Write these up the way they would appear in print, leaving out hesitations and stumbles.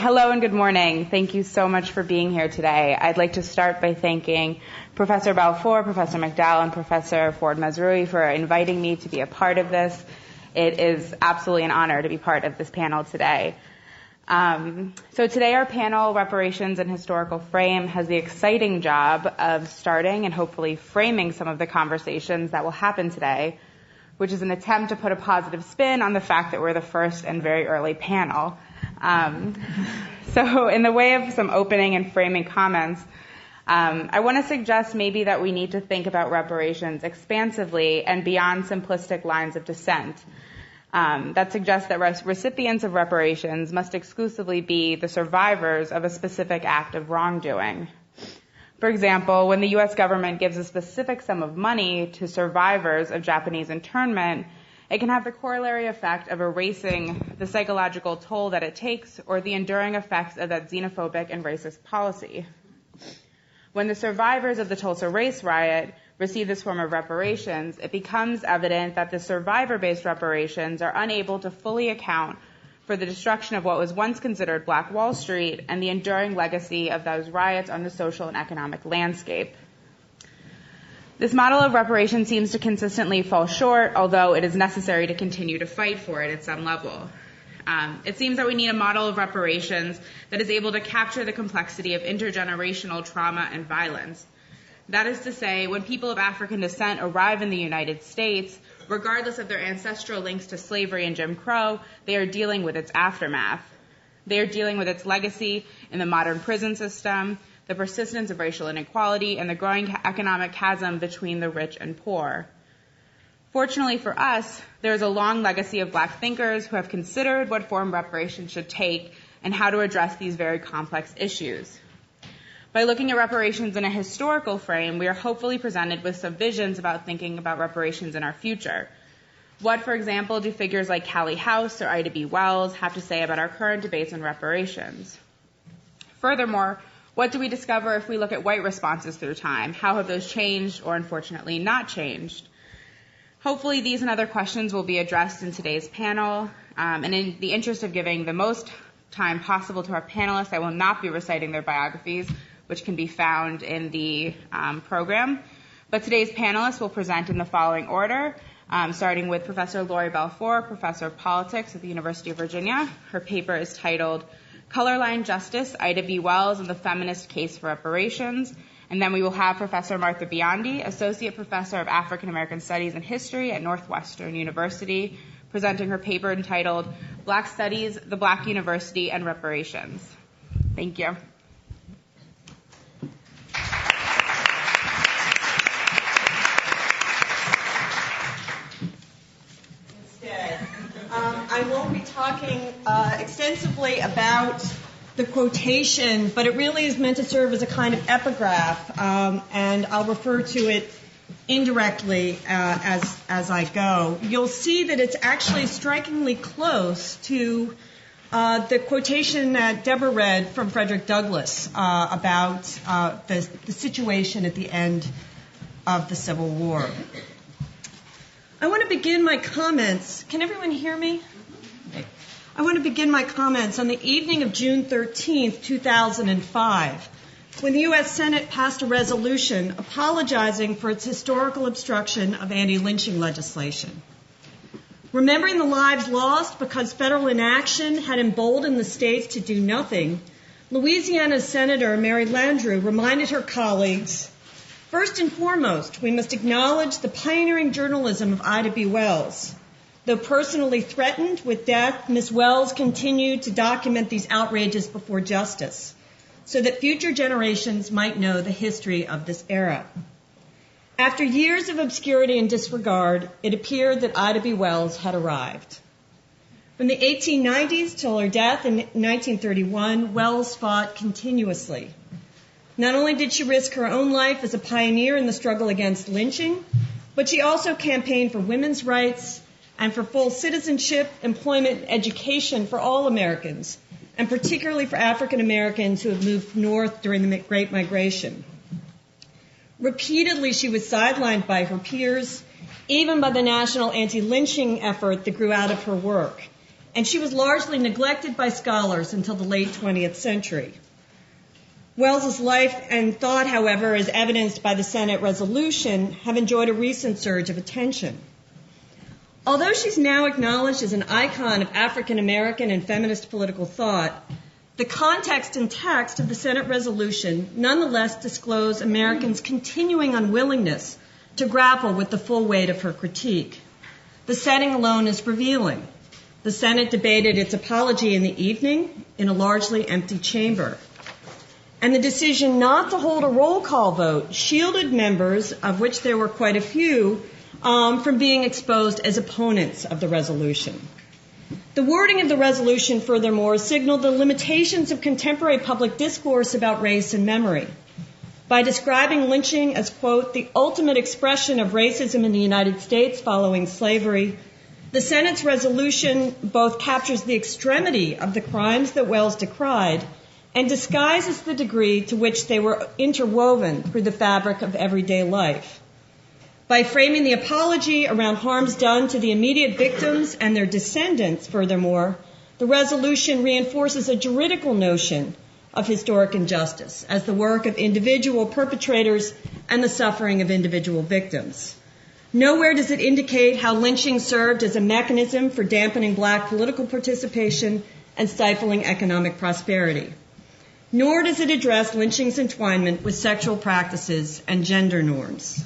Hello and good morning. Thank you so much for being here today. I'd like to start by thanking Professor Balfour, Professor McDowell, and Professor Ford-Mazrui for inviting me to be a part of this. It is absolutely an honor to be part of this panel today. So today our panel, Reparations and Historical Frame, has the exciting job of starting and hopefully framing some of the conversations that will happen today, which is an attempt to put a positive spin on the fact that we're the first and very early panel. So in the way of some opening and framing comments, I want to suggest maybe that we need to think about reparations expansively and beyond simplistic lines of dissent. That suggests that recipients of reparations must exclusively be the survivors of a specific act of wrongdoing. For example, when the U.S. government gives a specific sum of money to survivors of Japanese internment, it can have the corollary effect of erasing the psychological toll that it takes or the enduring effects of that xenophobic and racist policy. When the survivors of the Tulsa race riot receive this form of reparations, it becomes evident that the survivor-based reparations are unable to fully account for the destruction of what was once considered Black Wall Street and the enduring legacy of those riots on the social and economic landscape. This model of reparations seems to consistently fall short, although it is necessary to continue to fight for it at some level. It seems that we need a model of reparations that is able to capture the complexity of intergenerational trauma and violence. That is to say, when people of African descent arrive in the United States, regardless of their ancestral links to slavery and Jim Crow, they are dealing with its aftermath. They are dealing with its legacy in the modern prison system, the persistence of racial inequality, and the growing economic chasm between the rich and poor. Fortunately for us, there is a long legacy of Black thinkers who have considered what form reparations should take and how to address these very complex issues. By looking at reparations in a historical frame, we are hopefully presented with some visions about thinking about reparations in our future. What, for example, do figures like Callie House or Ida B. Wells have to say about our current debates on reparations? Furthermore, what do we discover if we look at white responses through time? How have those changed or, unfortunately, not changed? Hopefully, these and other questions will be addressed in today's panel. And in the interest of giving the most time possible to our panelists, I will not be reciting their biographies, which can be found in the program. But today's panelists will present in the following order, starting with Professor Lawrie Balfour, Professor of Politics at the University of Virginia. Her paper is titled Colorline Justice, Ida B. Wells and the Feminist Case for Reparations. And then we will have Professor Martha Biondi, Associate Professor of African American Studies and History at Northwestern University, presenting her paper entitled Black Studies, the Black University, and Reparations. Thank you. I won't be talking extensively about the quotation, but it really is meant to serve as a kind of epigraph, and I'll refer to it indirectly as I go. You'll see that it's actually strikingly close to the quotation that Deborah read from Frederick Douglass about the situation at the end of the Civil War. I want to begin my comments. Can everyone hear me? I want to begin my comments on the evening of June 13th, 2005, when the U.S. Senate passed a resolution apologizing for its historical obstruction of anti-lynching legislation. Remembering the lives lost because federal inaction had emboldened the states to do nothing, Louisiana's Senator Mary Landrieu reminded her colleagues, first and foremost, we must acknowledge the pioneering journalism of Ida B. Wells. Though personally threatened with death, Ms. Wells continued to document these outrages before justice so that future generations might know the history of this era. After years of obscurity and disregard, it appeared that Ida B. Wells had arrived. From the 1890s till her death in 1931, Wells fought continuously. Not only did she risk her own life as a pioneer in the struggle against lynching, but she also campaigned for women's rights and for full citizenship, employment, and education for all Americans, and particularly for African Americans who have moved north during the Great Migration. Repeatedly, she was sidelined by her peers, even by the national anti-lynching effort that grew out of her work. and she was largely neglected by scholars until the late 20th century. Wells's life and thought, however, as evidenced by the Senate resolution, have enjoyed a recent surge of attention. Although she's now acknowledged as an icon of African American and feminist political thought, the context and text of the Senate resolution nonetheless disclose Americans' continuing unwillingness to grapple with the full weight of her critique. The setting alone is revealing. The Senate debated its apology in the evening in a largely empty chamber. And the decision not to hold a roll call vote shielded members, of which there were quite a few, from being exposed as opponents of the resolution. The wording of the resolution, furthermore, signaled the limitations of contemporary public discourse about race and memory. By describing lynching as, quote, the ultimate expression of racism in the United States following slavery, the Senate's resolution both captures the extremity of the crimes that Wells decried and disguises the degree to which they were interwoven through the fabric of everyday life. By framing the apology around harms done to the immediate victims and their descendants, furthermore, the resolution reinforces a juridical notion of historic injustice as the work of individual perpetrators and the suffering of individual victims. Nowhere does it indicate how lynching served as a mechanism for dampening black political participation and stifling economic prosperity. Nor does it address lynching's entwinement with sexual practices and gender norms.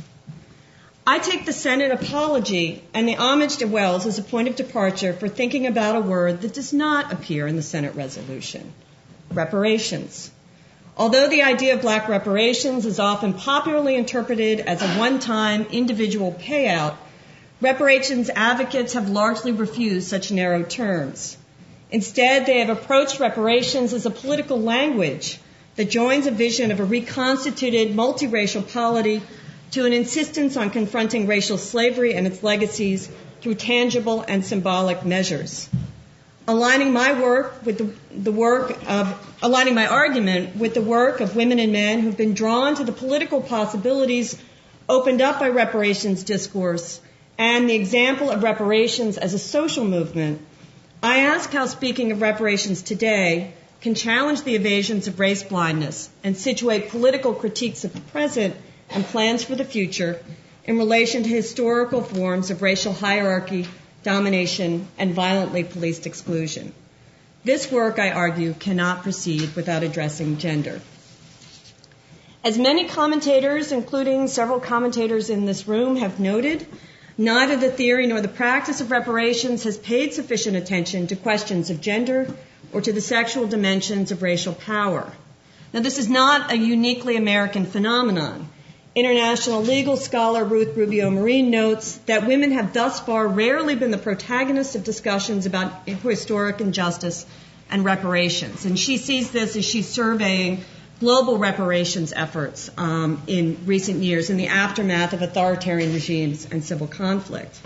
I take the Senate apology and the homage to Wells as a point of departure for thinking about a word that does not appear in the Senate resolution: reparations. Although the idea of black reparations is often popularly interpreted as a one-time individual payout, reparations advocates have largely refused such narrow terms. Instead, they have approached reparations as a political language that joins a vision of a reconstituted multiracial polity to an insistence on confronting racial slavery and its legacies through tangible and symbolic measures. Aligning my argument with the work of women and men who've been drawn to the political possibilities opened up by reparations discourse and the example of reparations as a social movement, I ask how speaking of reparations today can challenge the evasions of race blindness and situate political critiques of the present and plans for the future in relation to historical forms of racial hierarchy, domination, and violently policed exclusion. This work, I argue, cannot proceed without addressing gender. As many commentators, including several commentators in this room, have noted, neither the theory nor the practice of reparations has paid sufficient attention to questions of gender or to the sexual dimensions of racial power. Now, this is not a uniquely American phenomenon. International legal scholar Ruth Rubio Marin notes that women have thus far rarely been the protagonists of discussions about historic injustice and reparations. And she sees this as she's surveying global reparations efforts in recent years in the aftermath of authoritarian regimes and civil conflict.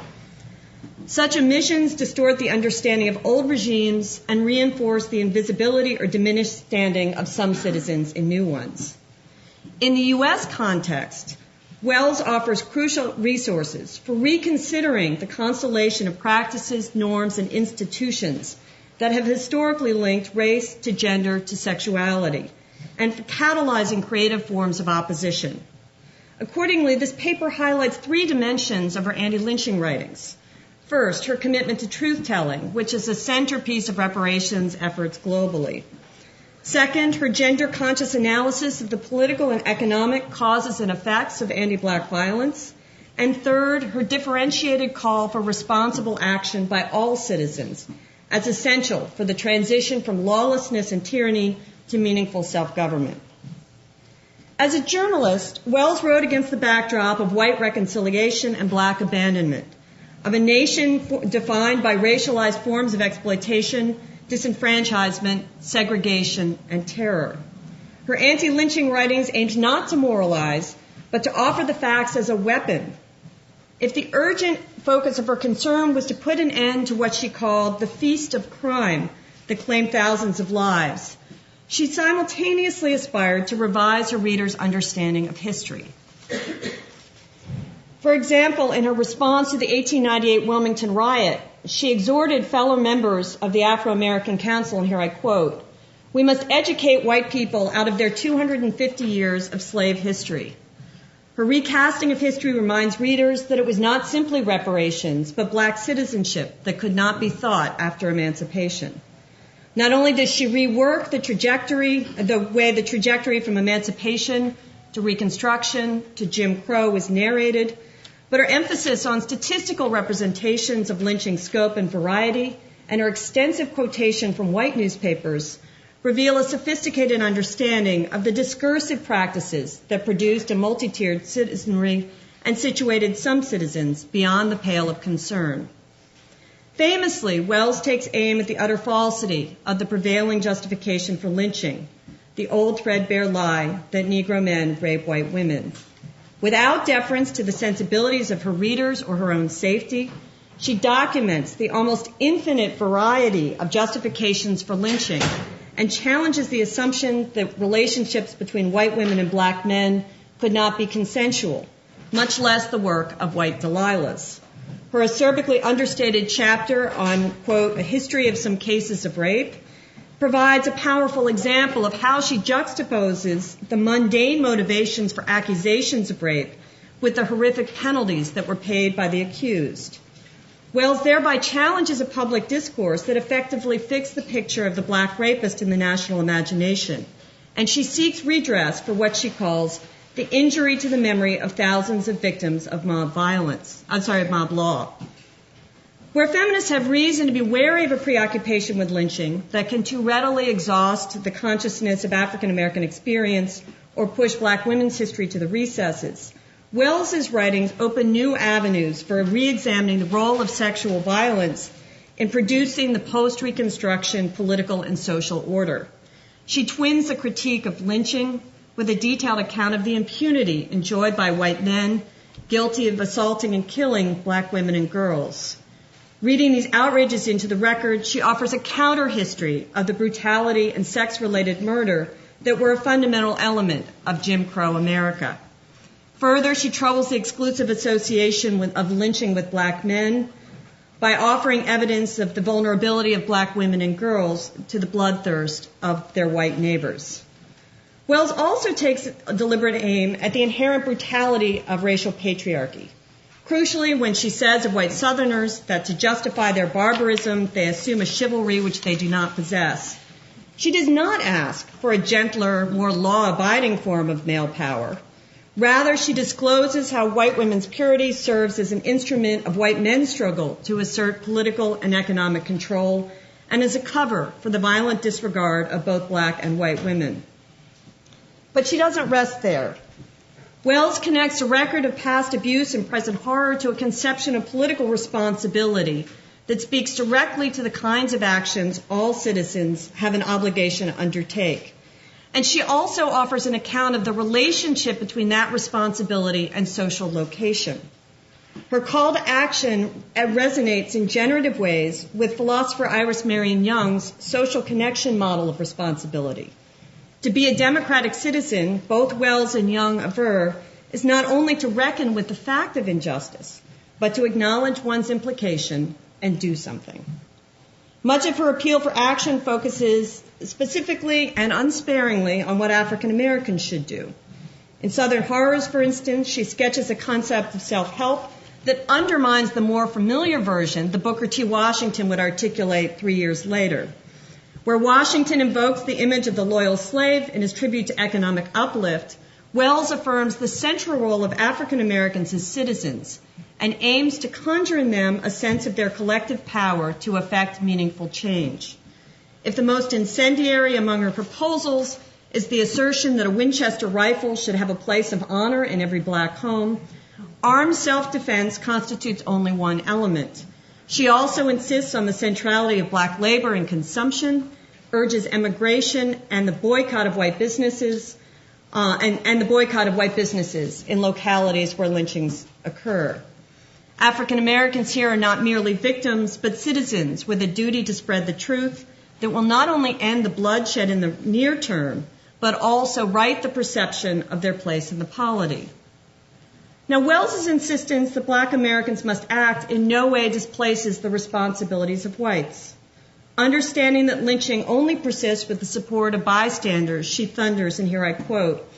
Such omissions distort the understanding of old regimes and reinforce the invisibility or diminished standing of some citizens in new ones. In the U.S. context, Wells offers crucial resources for reconsidering the constellation of practices, norms, and institutions that have historically linked race to gender to sexuality, and for catalyzing creative forms of opposition. Accordingly, this paper highlights three dimensions of her anti-lynching writings. First, her commitment to truth-telling, which is a centerpiece of reparations efforts globally. Second, her gender-conscious analysis of the political and economic causes and effects of anti-black violence. And third, her differentiated call for responsible action by all citizens as essential for the transition from lawlessness and tyranny to meaningful self-government. As a journalist, Wells wrote against the backdrop of white reconciliation and black abandonment, of a nation defined by racialized forms of exploitation, disenfranchisement, segregation, and terror. Her anti-lynching writings aimed not to moralize, but to offer the facts as a weapon. If the urgent focus of her concern was to put an end to what she called the feast of crime that claimed thousands of lives, she simultaneously aspired to revise her readers' understanding of history. For example, in her response to the 1898 Wilmington riot, she exhorted fellow members of the Afro-American Council, and here I quote, "We must educate white people out of their 250 years of slave history." Her recasting of history reminds readers that it was not simply reparations, but black citizenship that could not be thought after emancipation. Not only does she rework the trajectory from emancipation to Reconstruction to Jim Crow is narrated, but her emphasis on statistical representations of lynching scope and variety and her extensive quotation from white newspapers reveal a sophisticated understanding of the discursive practices that produced a multi-tiered citizenry and situated some citizens beyond the pale of concern. Famously, Wells takes aim at the utter falsity of the prevailing justification for lynching, the old threadbare lie that Negro men rape white women. Without deference to the sensibilities of her readers or her own safety, she documents the almost infinite variety of justifications for lynching and challenges the assumption that relationships between white women and black men could not be consensual, much less the work of white Delilahs. Her acerbically understated chapter on, quote, a history of some cases of rape provides a powerful example of how she juxtaposes the mundane motivations for accusations of rape with the horrific penalties that were paid by the accused. Wells thereby challenges a public discourse that effectively fixed the picture of the black rapist in the national imagination, and she seeks redress for what she calls the injury to the memory of thousands of victims of mob law. Where feminists have reason to be wary of a preoccupation with lynching that can too readily exhaust the consciousness of African American experience or push black women's history to the recesses, Wells's writings open new avenues for re-examining the role of sexual violence in producing the post-Reconstruction political and social order. She twins the critique of lynching with a detailed account of the impunity enjoyed by white men guilty of assaulting and killing black women and girls. Reading these outrages into the record, she offers a counter-history of the brutality and sex-related murder that were a fundamental element of Jim Crow America. Further, she troubles the exclusive association of lynching with black men by offering evidence of the vulnerability of black women and girls to the bloodthirst of their white neighbors. Wells also takes a deliberate aim at the inherent brutality of racial patriarchy. Crucially, when she says of white Southerners that to justify their barbarism, they assume a chivalry which they do not possess, she does not ask for a gentler, more law-abiding form of male power. Rather, she discloses how white women's purity serves as an instrument of white men's struggle to assert political and economic control and as a cover for the violent disregard of both black and white women. But she doesn't rest there. Wells connects a record of past abuse and present horror to a conception of political responsibility that speaks directly to the kinds of actions all citizens have an obligation to undertake. And she also offers an account of the relationship between that responsibility and social location. Her call to action resonates in generative ways with philosopher Iris Marion Young's social connection model of responsibility. To be a democratic citizen, both Wells and Young aver, is not only to reckon with the fact of injustice, but to acknowledge one's implication and do something. Much of her appeal for action focuses specifically and unsparingly on what African Americans should do. In Southern Horrors, for instance, she sketches a concept of self-help that undermines the more familiar version that Booker T. Washington would articulate 3 years later. Where Washington invokes the image of the loyal slave in his tribute to economic uplift, Wells affirms the central role of African Americans as citizens and aims to conjure in them a sense of their collective power to effect meaningful change. If the most incendiary among her proposals is the assertion that a Winchester rifle should have a place of honor in every black home, armed self-defense constitutes only one element. She also insists on the centrality of black labor and consumption, urges emigration and the boycott of white businesses, and the boycott of white businesses in localities where lynchings occur. African Americans here are not merely victims, but citizens with a duty to spread the truth that will not only end the bloodshed in the near term, but also right the perception of their place in the polity. Now, Wells's insistence that black Americans must act in no way displaces the responsibilities of whites. Understanding that lynching only persists with the support of bystanders, she thunders, and here I quote,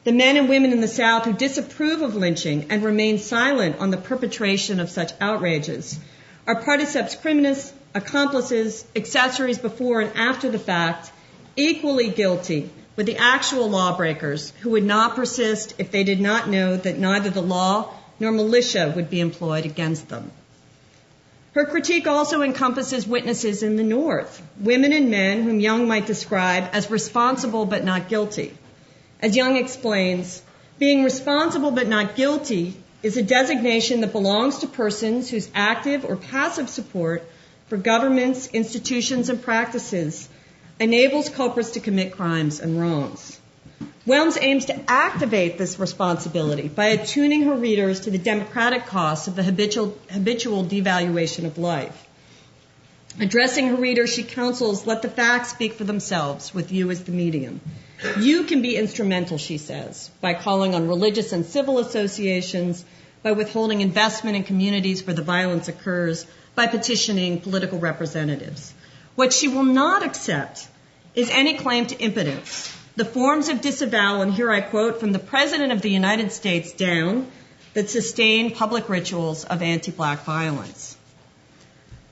"The men and women in the South who disapprove of lynching and remain silent on the perpetration of such outrages are particeps criminis, accomplices, accessories before and after the fact, equally guilty with the actual lawbreakers who would not persist if they did not know that neither the law nor militia would be employed against them." Her critique also encompasses witnesses in the North, women and men whom Young might describe as responsible but not guilty. As Young explains, being responsible but not guilty is a designation that belongs to persons whose active or passive support for governments, institutions, and practices enables culprits to commit crimes and wrongs. Wells aims to activate this responsibility by attuning her readers to the democratic costs of the habitual devaluation of life. Addressing her readers, she counsels, let the facts speak for themselves with you as the medium. You can be instrumental, she says, by calling on religious and civil associations, by withholding investment in communities where the violence occurs, by petitioning political representatives. What she will not accept is any claim to impotence. The forms of disavowal, and here I quote from the President of the United States down, that sustain public rituals of anti-black violence.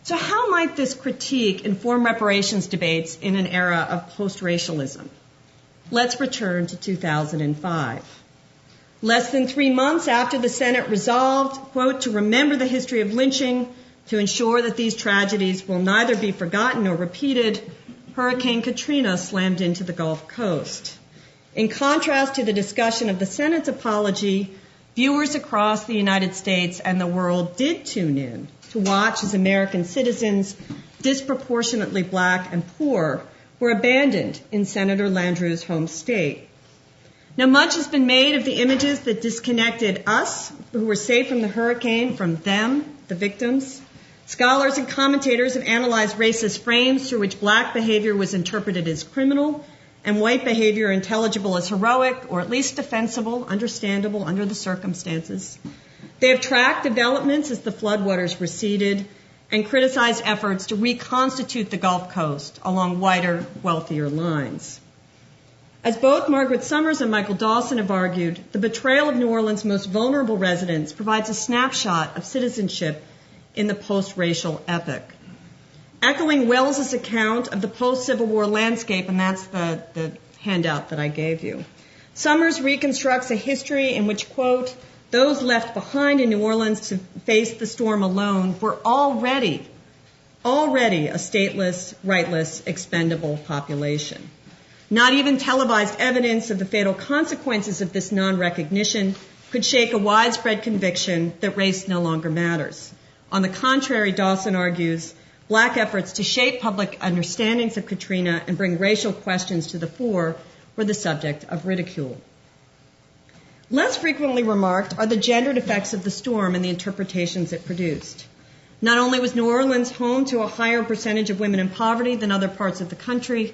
So how might this critique inform reparations debates in an era of post-racialism? Let's return to 2005. Less than 3 months after the Senate resolved, quote, to remember the history of lynching, to ensure that these tragedies will neither be forgotten nor repeated, Hurricane Katrina slammed into the Gulf Coast. In contrast to the discussion of the Senate's apology, viewers across the United States and the world did tune in to watch as American citizens, disproportionately black and poor, were abandoned in Senator Landrieu's home state. Now, much has been made of the images that disconnected us, who were safe from the hurricane, from them, the victims. Scholars and commentators have analyzed racist frames through which black behavior was interpreted as criminal and white behavior intelligible as heroic, or at least defensible, understandable under the circumstances. They have tracked developments as the floodwaters receded and criticized efforts to reconstitute the Gulf Coast along wider, wealthier lines. As both Margaret Summers and Michael Dawson have argued, the betrayal of New Orleans' most vulnerable residents provides a snapshot of citizenship in the post-racial epoch. Echoing Wells's account of the post-Civil War landscape, and that's the handout that I gave you, Summers reconstructs a history in which, quote, those left behind in New Orleans to face the storm alone were already a stateless, rightless, expendable population. Not even televised evidence of the fatal consequences of this non-recognition could shake a widespread conviction that race no longer matters. On the contrary, Dawson argues, black efforts to shape public understandings of Katrina and bring racial questions to the fore were the subject of ridicule. Less frequently remarked are the gendered effects of the storm and the interpretations it produced. Not only was New Orleans home to a higher percentage of women in poverty than other parts of the country,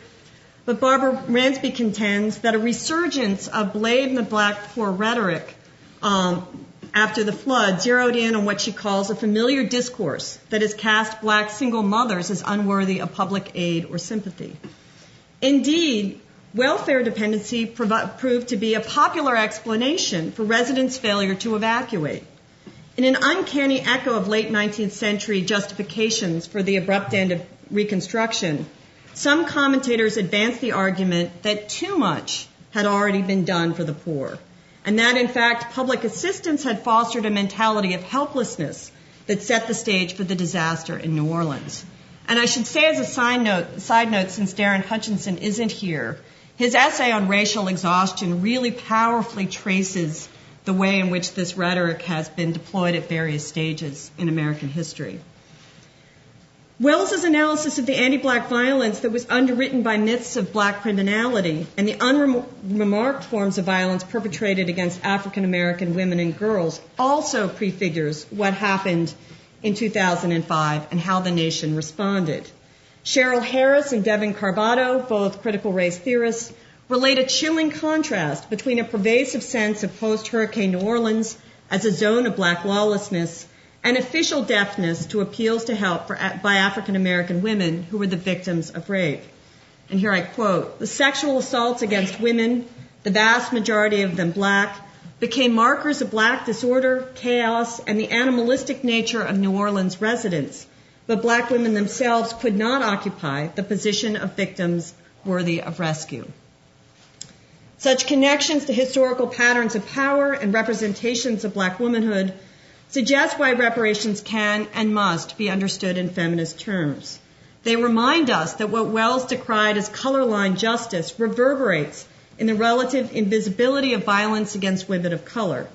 but Barbara Ransby contends that a resurgence of blame the black poor rhetoric after the flood zeroed in on what she calls a familiar discourse that has cast black single mothers as unworthy of public aid or sympathy. Indeed, welfare dependency proved to be a popular explanation for residents' failure to evacuate. In an uncanny echo of late 19th century justifications for the abrupt end of Reconstruction, some commentators advanced the argument that too much had already been done for the poor, and that, in fact, public assistance had fostered a mentality of helplessness that set the stage for the disaster in New Orleans. And I should say as a side note, since Darren Hutchinson isn't here, his essay on racial exhaustion really powerfully traces the way in which this rhetoric has been deployed at various stages in American history. Wells's analysis of the anti-black violence that was underwritten by myths of black criminality and the unremarked forms of violence perpetrated against African American women and girls also prefigures what happened in 2005 and how the nation responded. Cheryl Harris and Devin Carbato, both critical race theorists, relate a chilling contrast between a pervasive sense of post-Hurricane New Orleans as a zone of black lawlessness and official deafness to appeals to help by African American women who were the victims of rape. And here I quote, "The sexual assaults against women, the vast majority of them black, became markers of black disorder, chaos, and the animalistic nature of New Orleans residents. But black women themselves could not occupy the position of victims worthy of rescue." Such connections to historical patterns of power and representations of black womanhood suggest why reparations can and must be understood in feminist terms. They remind us that what Wells decried as color-line justice reverberates in the relative invisibility of violence against women of color.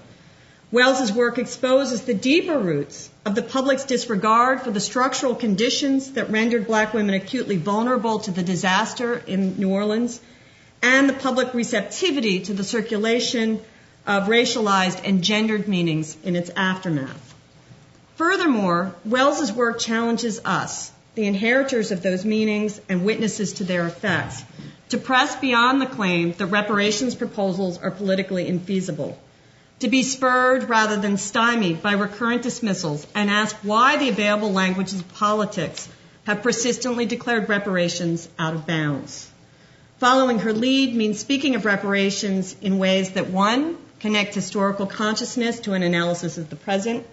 Wells's work exposes the deeper roots of the public's disregard for the structural conditions that rendered black women acutely vulnerable to the disaster in New Orleans, and the public receptivity to the circulation of racialized and gendered meanings in its aftermath. Furthermore, Wells's work challenges us, the inheritors of those meanings and witnesses to their effects, to press beyond the claim that reparations proposals are politically infeasible, to be spurred rather than stymied by recurrent dismissals, and ask why the available languages of politics have persistently declared reparations out of bounds. Following her lead means speaking of reparations in ways that, 1, connect historical consciousness to an analysis of the present,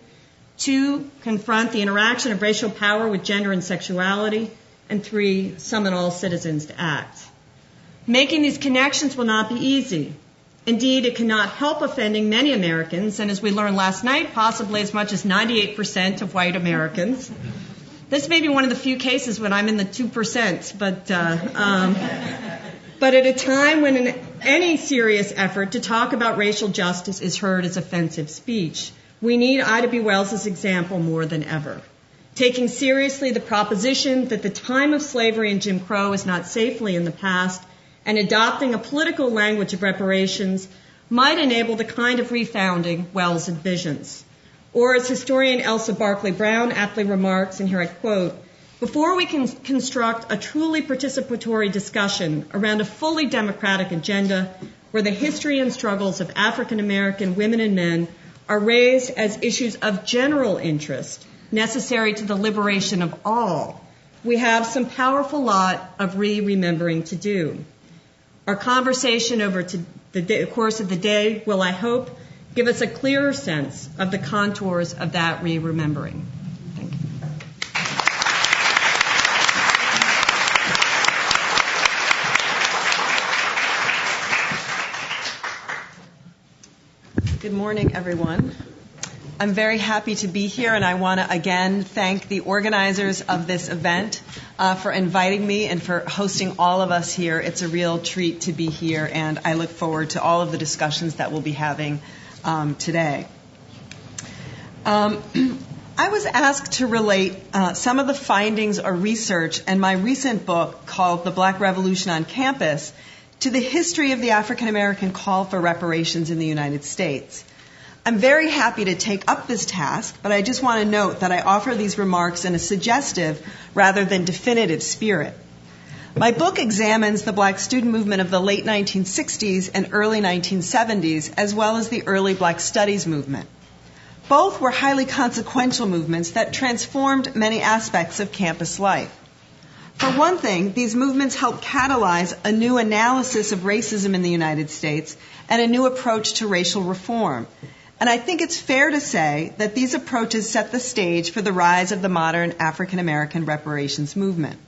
2, confront the interaction of racial power with gender and sexuality, and 3, summon all citizens to act. Making these connections will not be easy. Indeed, it cannot help offending many Americans, and as we learned last night, possibly as much as 98% of white Americans. This may be one of the few cases when I'm in the 2%, but at a time when any serious effort to talk about racial justice is heard as offensive speech, we need Ida B. Wells's example more than ever. Taking seriously the proposition that the time of slavery and Jim Crow is not safely in the past, and adopting a political language of reparations might enable the kind of refounding Wells envisions. Or as historian Elsa Barclay Brown aptly remarks, and here I quote, "Before we can construct a truly participatory discussion around a fully democratic agenda where the history and struggles of African American women and men are raised as issues of general interest necessary to the liberation of all, we have some powerful lot of remembering to do. Our conversation over the course of the day will, I hope, give us a clearer sense of the contours of that remembering." Thank you. Good morning, everyone. I'm very happy to be here, and I want to again thank the organizers of this event for inviting me and for hosting all of us here. It's a real treat to be here, and I look forward to all of the discussions that we'll be having today. I was asked to relate some of the findings or research in my recent book called The Black Revolution on Campus to the history of the African American call for reparations in the United States. I'm very happy to take up this task, but I just want to note that I offer these remarks in a suggestive rather than definitive spirit. My book examines the black student movement of the late 1960s and early 1970s, as well as the early black studies movement. Both were highly consequential movements that transformed many aspects of campus life. For one thing, these movements helped catalyze a new analysis of racism in the United States and a new approach to racial reform. And I think it's fair to say that these approaches set the stage for the rise of the modern African American reparations movement.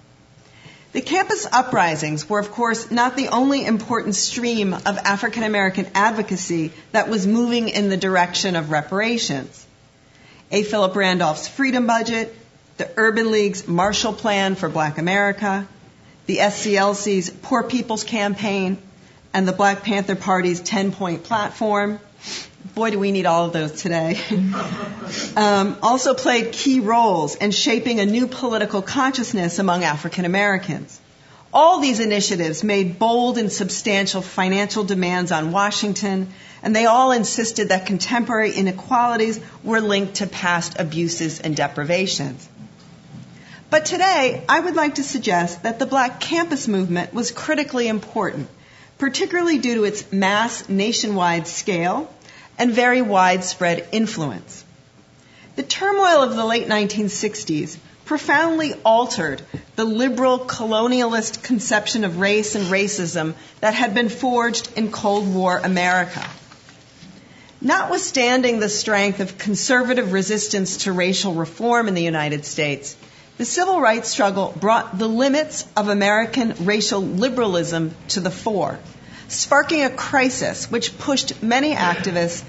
The campus uprisings were, of course, not the only important stream of African American advocacy that was moving in the direction of reparations. A. Philip Randolph's Freedom Budget, the Urban League's Marshall Plan for Black America, the SCLC's Poor People's Campaign, and the Black Panther Party's 10-point platform. Boy, do we need all of those today. Also played key roles in shaping a new political consciousness among African Americans. All these initiatives made bold and substantial financial demands on Washington, and they all insisted that contemporary inequalities were linked to past abuses and deprivations. But today, I would like to suggest that the Black campus movement was critically important, particularly due to its mass nationwide scale, and very widespread influence. The turmoil of the late 1960s profoundly altered the liberal colonialist conception of race and racism that had been forged in Cold War America. Notwithstanding the strength of conservative resistance to racial reform in the United States, the civil rights struggle brought the limits of American racial liberalism to the fore, sparking a crisis which pushed many activists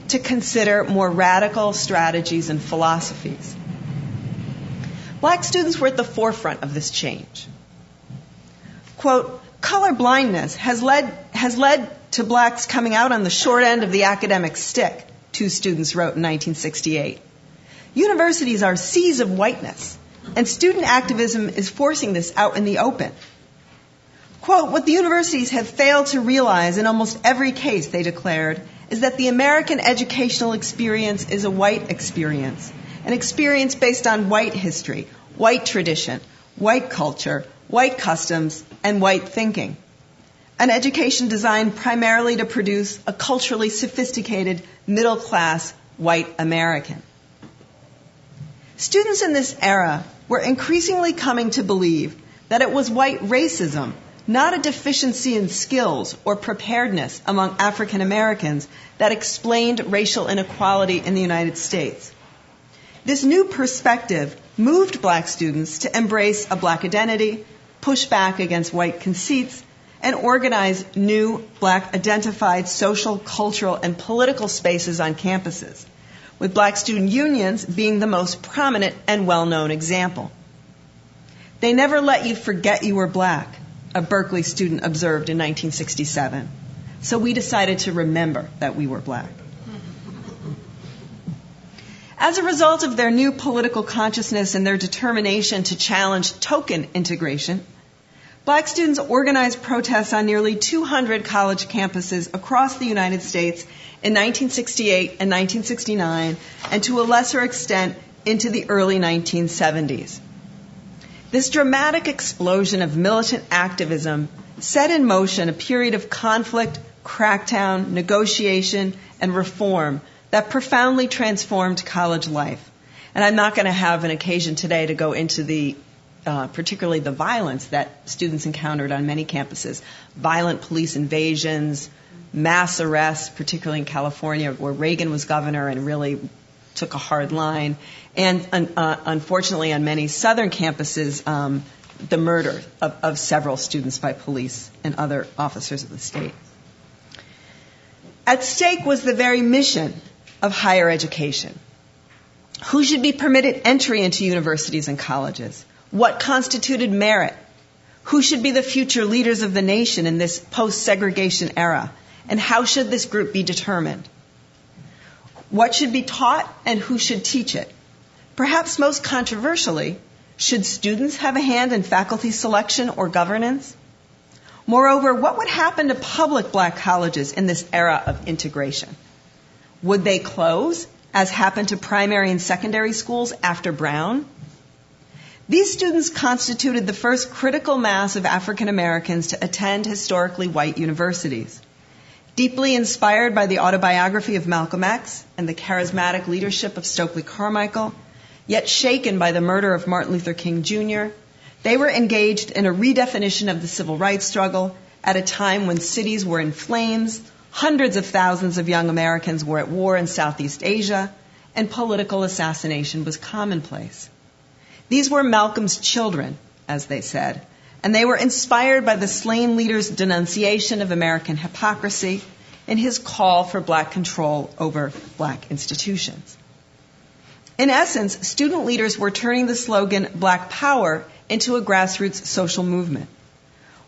to consider more radical strategies and philosophies. Black students were at the forefront of this change. Quote, color blindness has led to blacks coming out on the short end of the academic stick, two students wrote in 1968. Universities are seas of whiteness, and student activism is forcing this out in the open. Quote, what the universities have failed to realize in almost every case, they declared, is that the American educational experience is a white experience, an experience based on white history, white tradition, white culture, white customs, and white thinking. An education designed primarily to produce a culturally sophisticated, middle-class white American. Students in this era were increasingly coming to believe that it was white racism, not a deficiency in skills or preparedness among African Americans, that explained racial inequality in the United States. This new perspective moved black students to embrace a black identity, push back against white conceits, and organize new black identified social, cultural, and political spaces on campuses, with black student unions being the most prominent and well-known example. They never let you forget you were black, a Berkeley student observed in 1967. So we decided to remember that we were black. As a result of their new political consciousness and their determination to challenge token integration, black students organized protests on nearly 200 college campuses across the United States in 1968 and 1969, and to a lesser extent into the early 1970s. This dramatic explosion of militant activism set in motion a period of conflict, crackdown, negotiation, and reform that profoundly transformed college life. And I'm not going to have an occasion today to go into particularly the violence that students encountered on many campuses. Violent police invasions, mass arrests, particularly in California where Reagan was governor and really took a hard line. And unfortunately on many southern campuses, the murder of several students by police and other officers of the state. At stake was the very mission of higher education. Who should be permitted entry into universities and colleges? What constituted merit? Who should be the future leaders of the nation in this post-segregation era? And how should this group be determined? What should be taught and who should teach it? Perhaps most controversially, should students have a hand in faculty selection or governance? Moreover, what would happen to public black colleges in this era of integration? Would they close, as happened to primary and secondary schools after Brown? These students constituted the first critical mass of African Americans to attend historically white universities. Deeply inspired by the autobiography of Malcolm X and the charismatic leadership of Stokely Carmichael, yet shaken by the murder of Martin Luther King Jr., they were engaged in a redefinition of the civil rights struggle at a time when cities were in flames, hundreds of thousands of young Americans were at war in Southeast Asia, and political assassination was commonplace. These were Malcolm's children, as they said, and they were inspired by the slain leader's denunciation of American hypocrisy and his call for black control over black institutions. In essence, student leaders were turning the slogan Black Power into a grassroots social movement.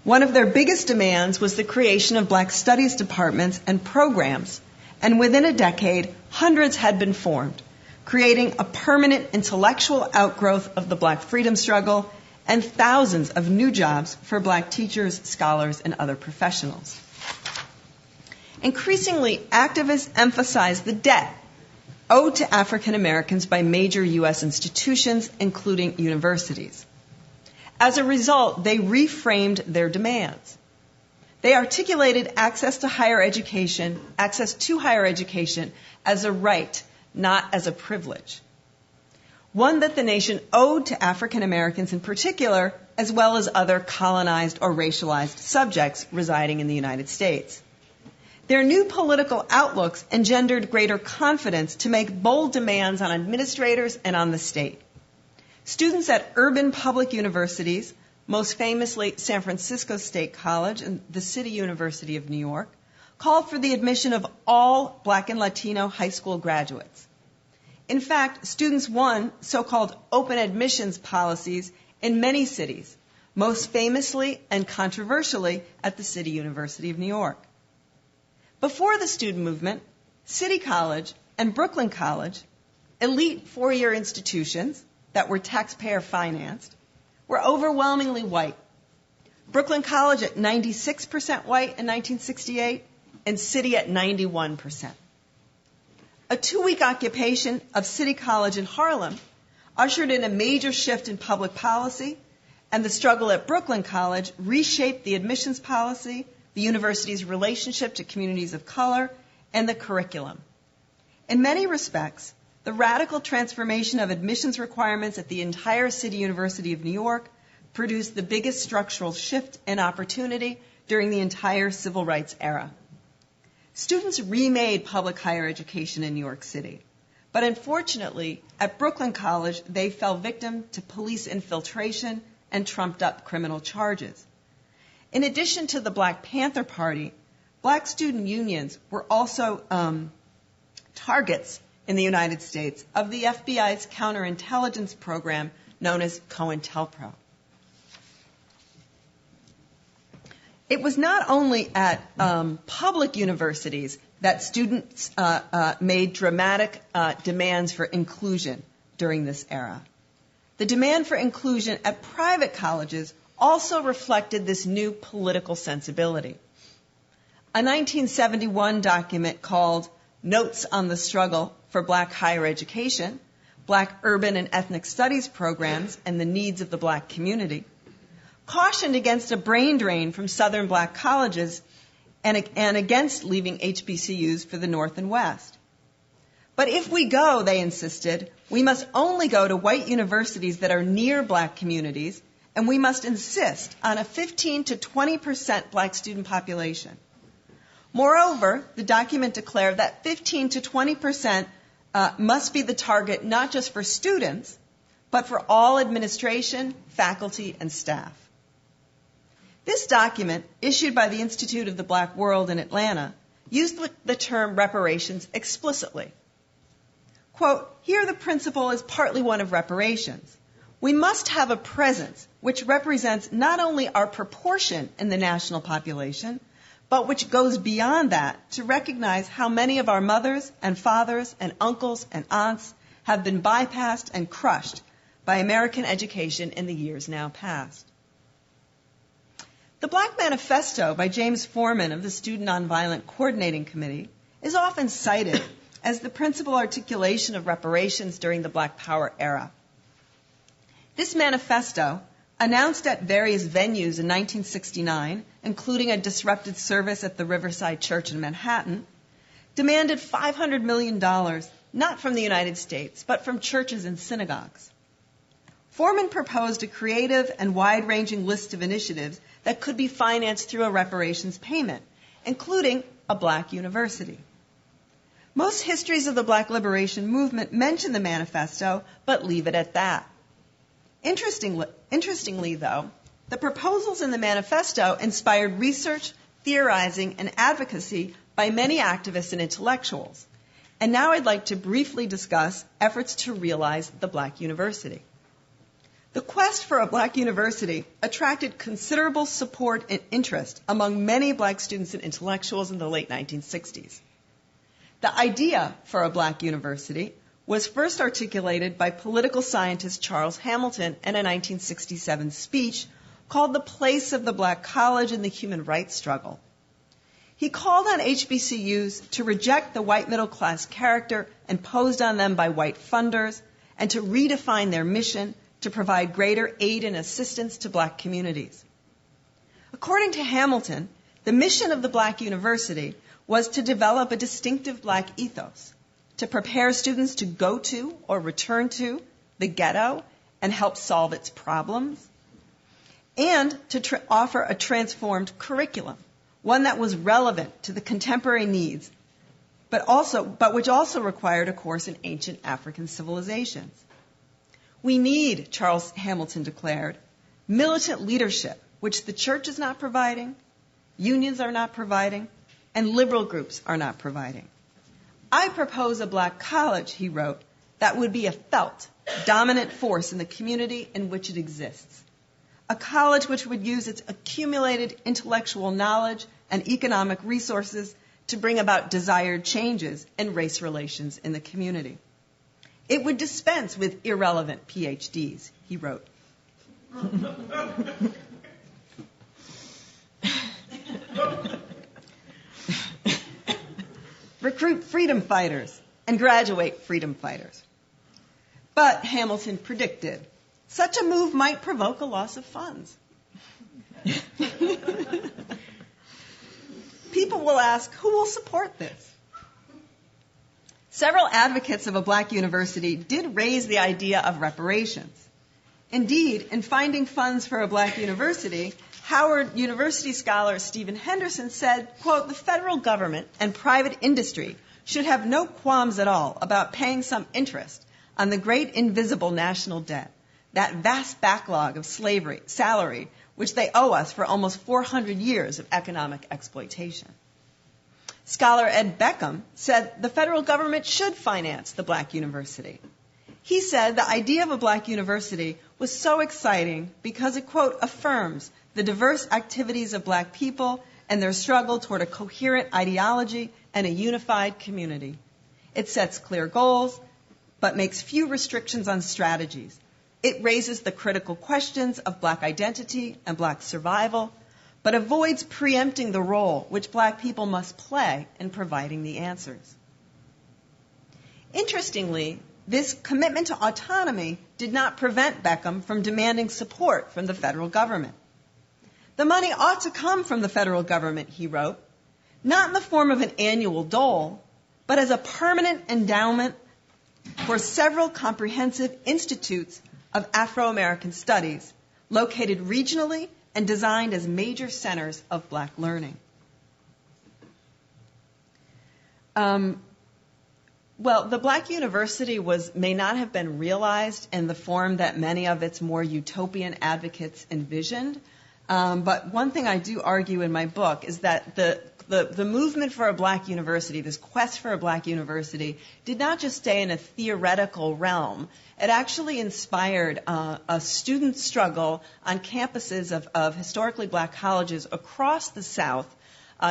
One of their biggest demands was the creation of black studies departments and programs, and within a decade, hundreds had been formed, creating a permanent intellectual outgrowth of the black freedom struggle and thousands of new jobs for black teachers, scholars, and other professionals. Increasingly, activists emphasized the debt owed to African Americans by major U.S. institutions, including universities. As a result, they reframed their demands. They articulated access to higher education as a right, not as a privilege. One that the nation owed to African Americans in particular, as well as other colonized or racialized subjects residing in the United States. Their new political outlooks engendered greater confidence to make bold demands on administrators and on the state. Students at urban public universities, most famously San Francisco State College and the City University of New York, called for the admission of all Black and Latino high school graduates. In fact, students won so-called open admissions policies in many cities, most famously and controversially at the City University of New York. Before the student movement, City College and Brooklyn College, elite four-year institutions that were taxpayer-financed, were overwhelmingly white. Brooklyn College at 96% white in 1968, and City at 91%. A 2-week occupation of City College in Harlem ushered in a major shift in public policy, and the struggle at Brooklyn College reshaped the admissions policy, the university's relationship to communities of color, and the curriculum. In many respects, the radical transformation of admissions requirements at the entire City University of New York produced the biggest structural shift in opportunity during the entire civil rights era. Students remade public higher education in New York City, but unfortunately, at Brooklyn College, they fell victim to police infiltration and trumped-up criminal charges. In addition to the Black Panther Party, Black student unions were also targets in the United States of the FBI's counterintelligence program known as COINTELPRO. It was not only at public universities that students made dramatic demands for inclusion during this era. The demand for inclusion at private colleges also reflected this new political sensibility. A 1971 document called Notes on the Struggle for Black Higher Education, Black Urban and Ethnic Studies Programs, and the Needs of the Black Community, cautioned against a brain drain from Southern Black colleges and against leaving HBCUs for the North and West. But if we go, they insisted, we must only go to white universities that are near Black communities, and we must insist on a 15 to 20% Black student population. Moreover, the document declared that 15 to 20% must be the target not just for students, but for all administration, faculty, and staff. This document, issued by the Institute of the Black World in Atlanta, used the term reparations explicitly. Quote, here the principle is partly one of reparations. We must have a presence which represents not only our proportion in the national population, but which goes beyond that to recognize how many of our mothers and fathers and uncles and aunts have been bypassed and crushed by American education in the years now past. The Black Manifesto by James Forman of the Student Nonviolent Coordinating Committee is often cited as the principal articulation of reparations during the Black Power era. This manifesto, announced at various venues in 1969, including a disrupted service at the Riverside Church in Manhattan, demanded $500 million, not from the United States, but from churches and synagogues. Forman proposed a creative and wide-ranging list of initiatives that could be financed through a reparations payment, including a Black university. Most histories of the Black liberation movement mention the manifesto, but leave it at that. Interestingly, though, the proposals in the manifesto inspired research, theorizing, and advocacy by many activists and intellectuals. And now I'd like to briefly discuss efforts to realize the Black university. The quest for a Black university attracted considerable support and interest among many Black students and intellectuals in the late 1960s. The idea for a Black university was first articulated by political scientist Charles Hamilton in a 1967 speech called The Place of the Black College in the Human Rights Struggle. He called on HBCUs to reject the white middle class character imposed on them by white funders and to redefine their mission to provide greater aid and assistance to Black communities. According to Hamilton, The mission of the Black University was to develop a distinctive Black ethos, to prepare students to go to or return to the ghetto and help solve its problems, and to offer a transformed curriculum, one that was relevant to the contemporary needs, but which also required a course in ancient African civilizations. We need, Charles Hamilton declared, militant leadership, which the church is not providing, unions are not providing, and liberal groups are not providing. I propose a Black college, he wrote, that would be a felt, dominant force in the community in which it exists. A college which would use its accumulated intellectual knowledge and economic resources to bring about desired changes in race relations in the community. It would dispense with irrelevant PhDs, he wrote. Recruit freedom fighters and graduate freedom fighters. But Hamilton predicted such a move might provoke a loss of funds. People will ask, who will support this? Several advocates of a Black university did raise the idea of reparations. Indeed, in finding funds for a Black university, Howard University scholar Stephen Henderson said, quote, the federal government and private industry should have no qualms at all about paying some interest on the great invisible national debt, that vast backlog of salary, which they owe us for almost 400 years of economic exploitation. Scholar Ed Beckham said the federal government should finance the Black university. He said the idea of a Black university was so exciting because it, quote, affirms the diverse activities of Black people and their struggle toward a coherent ideology and a unified community. It sets clear goals, but makes few restrictions on strategies. It raises the critical questions of Black identity and Black survival, but avoids preempting the role which Black people must play in providing the answers. Interestingly, this commitment to autonomy did not prevent Beckham from demanding support from the federal government. The money ought to come from the federal government, he wrote, not in the form of an annual dole, but as a permanent endowment for several comprehensive institutes of Afro-American studies located regionally and designed as major centers of Black learning. Well, the Black University may not have been realized in the form that many of its more utopian advocates envisioned, but one thing I do argue in my book is that the movement for a Black university, this quest for a Black university, did not just stay in a theoretical realm. It actually inspired a student struggle on campuses of historically Black colleges across the South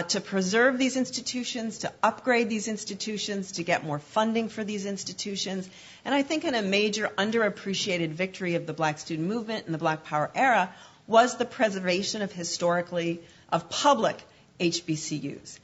to preserve these institutions, to upgrade these institutions, to get more funding for these institutions. And I think in a major underappreciated victory of the Black student movement in the Black Power era was the preservation of public HBCUs.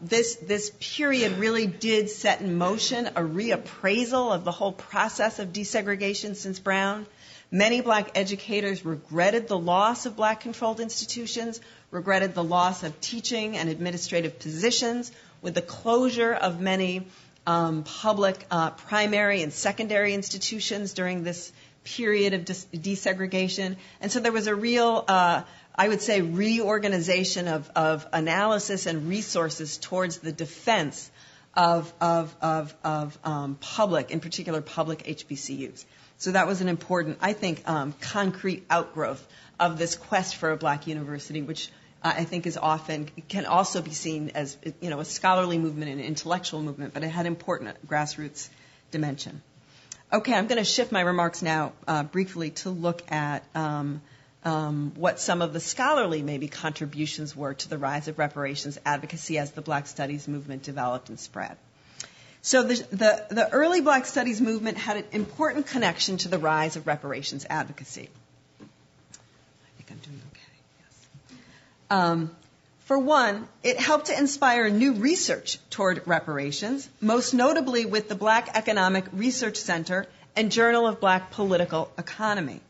This period really did set in motion a reappraisal of the whole process of desegregation since Brown. Many Black educators regretted the loss of Black-controlled institutions, regretted the loss of teaching and administrative positions, with the closure of many public primary and secondary institutions during this period of desegregation. And so there was a real, I would say, reorganization of analysis and resources towards the defense of public, in particular public HBCUs. So that was an important, I think, concrete outgrowth of this quest for a Black university, which I think can also be seen as, a scholarly movement and an intellectual movement, but it had important grassroots dimension. Okay, I'm going to shift my remarks now briefly to look at what some of the scholarly maybe contributions were to the rise of reparations advocacy as the Black Studies movement developed and spread. So the early Black Studies movement had an important connection to the rise of reparations advocacy. I think I'm doing okay, yes. For one, it helped to inspire new research toward reparations, most notably with the Black Economic Research Center and Journal of Black Political Economy.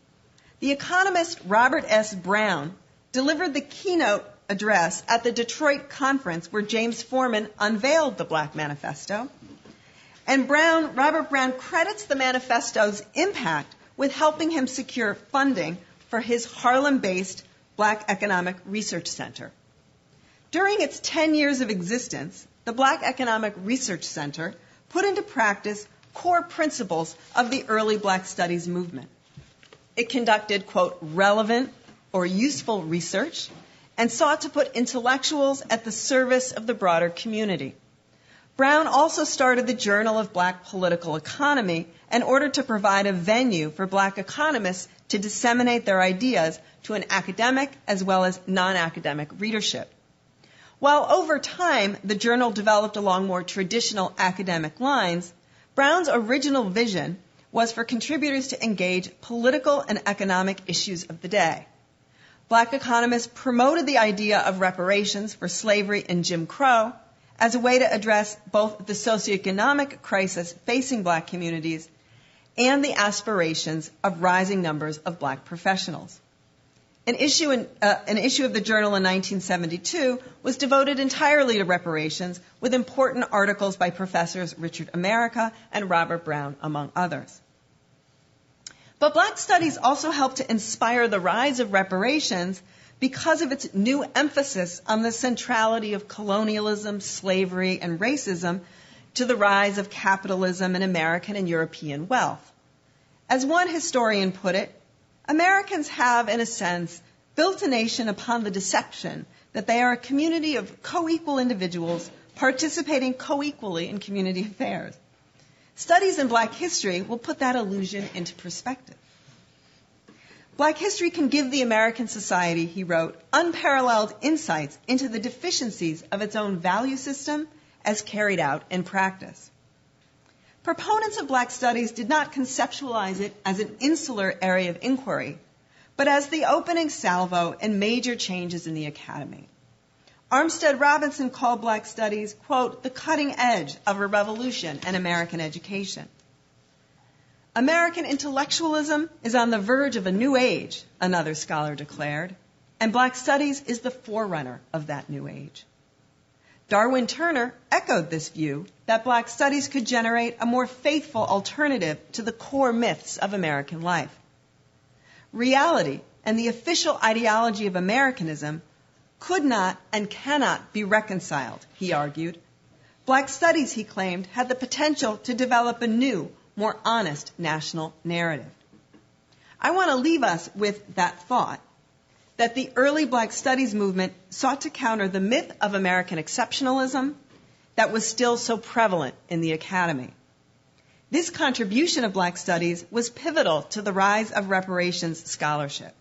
The economist Robert S. Brown delivered the keynote address at the Detroit conference where James Forman unveiled the Black Manifesto. And Robert Brown credits the manifesto's impact with helping him secure funding for his Harlem-based Black Economic Research Center. During its 10 years of existence, the Black Economic Research Center put into practice core principles of the early Black Studies movement. It conducted, quote, relevant or useful research and sought to put intellectuals at the service of the broader community. Brown also started the Journal of Black Political Economy in order to provide a venue for Black economists to disseminate their ideas to an academic as well as non-academic readership. While over time the journal developed along more traditional academic lines, Brown's original vision was for contributors to engage political and economic issues of the day. Black economists promoted the idea of reparations for slavery and Jim Crow as a way to address both the socioeconomic crisis facing Black communities and the aspirations of rising numbers of Black professionals. An issue of the journal in 1972 was devoted entirely to reparations, with important articles by Professors Richard America and Robert Brown, among others. But Black Studies also helped to inspire the rise of reparations because of its new emphasis on the centrality of colonialism, slavery, and racism to the rise of capitalism and American and European wealth. As one historian put it, Americans have, in a sense, built a nation upon the deception that they are a community of co-equal individuals participating co-equally in community affairs. Studies in Black history will put that illusion into perspective. Black history can give the American society, he wrote, unparalleled insights into the deficiencies of its own value system as carried out in practice. Proponents of Black studies did not conceptualize it as an insular area of inquiry, but as the opening salvo in major changes in the academy. Armstead Robinson called Black studies, quote, the cutting edge of a revolution in American education. American intellectualism is on the verge of a new age, another scholar declared, and Black studies is the forerunner of that new age. Darwin Turner echoed this view that Black studies could generate a more faithful alternative to the core myths of American life. Reality and the official ideology of Americanism could not and cannot be reconciled, he argued. Black studies, he claimed, had the potential to develop a new, more honest national narrative. I want to leave us with that thought, that the early Black studies movement sought to counter the myth of American exceptionalism that was still so prevalent in the academy. This contribution of Black studies was pivotal to the rise of reparations scholarship.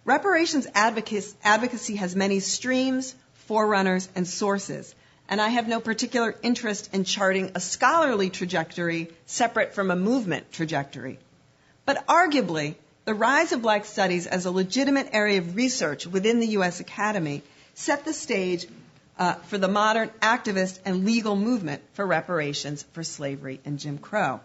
Reparations advocacy has many streams, forerunners, and sources, and I have no particular interest in charting a scholarly trajectory separate from a movement trajectory. But arguably, the rise of Black studies as a legitimate area of research within the U.S. Academy set the stage for the modern activist and legal movement for reparations for slavery and Jim Crow.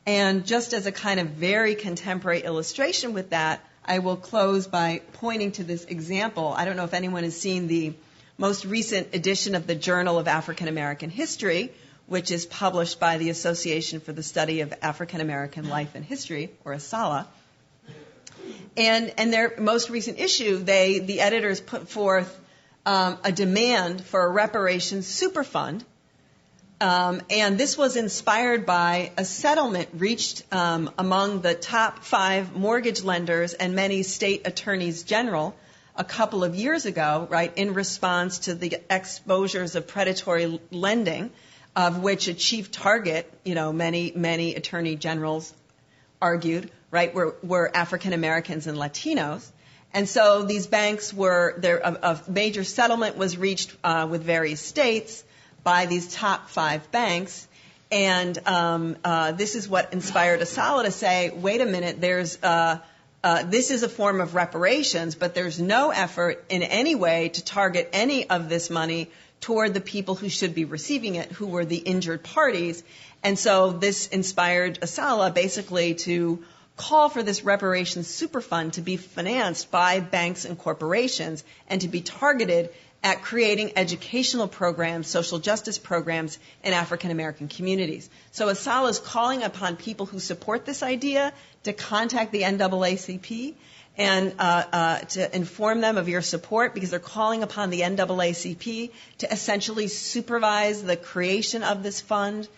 And just as a kind of very contemporary illustration with that, I will close by pointing to this example. I don't know if anyone has seen the most recent edition of the Journal of African American History, which is published by the Association for the Study of African American Life and History, or ASALH. And their most recent issue, the editors put forth a demand for a reparations superfund, and this was inspired by a settlement reached among the top 5 mortgage lenders and many state attorneys general a couple of years ago, right, in response to the exposures of predatory lending, of which a chief target, many attorney generals argued, right, were African Americans and Latinos. And so these banks a major settlement was reached with various states by these top 5 banks. And this is what inspired ASALH to say, wait a minute, this is a form of reparations, but there's no effort in any way to target any of this money toward the people who should be receiving it, who were the injured parties. And so this inspired ASALH basically to call for this reparations superfund to be financed by banks and corporations and to be targeted at creating educational programs, social justice programs in African American communities. So ASALH is calling upon people who support this idea to contact the NAACP and to inform them of your support, because they're calling upon the NAACP to essentially supervise the creation of this fund.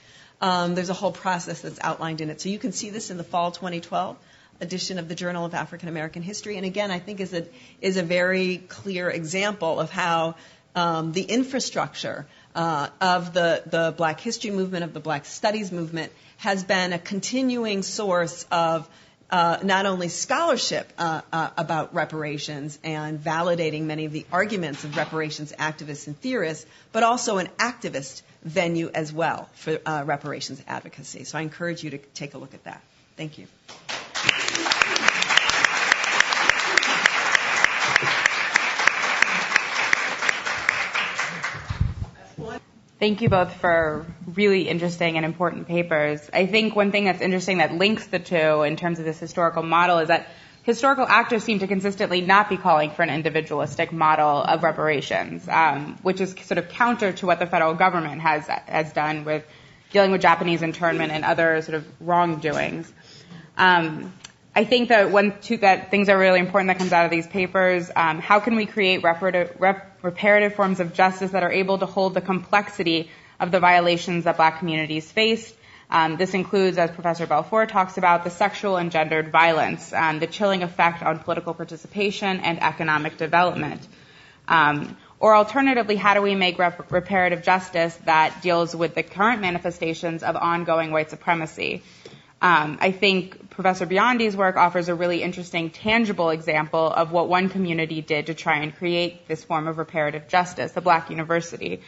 There's a whole process that's outlined in it. So you can see this in the fall 2012 edition of the Journal of African American History. And again, I think is a very clear example of how the infrastructure of the Black History movement, of the Black Studies movement, has been a continuing source of not only scholarship about reparations and validating many of the arguments of reparations activists and theorists, but also an activist venue as well for reparations advocacy. So I encourage you to take a look at that. Thank you. Thank you both for really interesting and important papers. I think one thing that's interesting that links the two in terms of this historical model is that historical actors seem to consistently not be calling for an individualistic model of reparations, which is sort of counter to what the federal government has done with dealing with Japanese internment and other sort of wrongdoings. I think that things are really important that comes out of these papers. How can we create reparative forms of justice that are able to hold the complexity of the violations that Black communities faced? This includes, as Professor Balfour talks about, the sexual and gendered violence, the chilling effect on political participation and economic development. Or alternatively, how do we make reparative justice that deals with the current manifestations of ongoing white supremacy? I think Professor Biondi's work offers a really interesting, tangible example of what one community did to try and create this form of reparative justice, the Black University.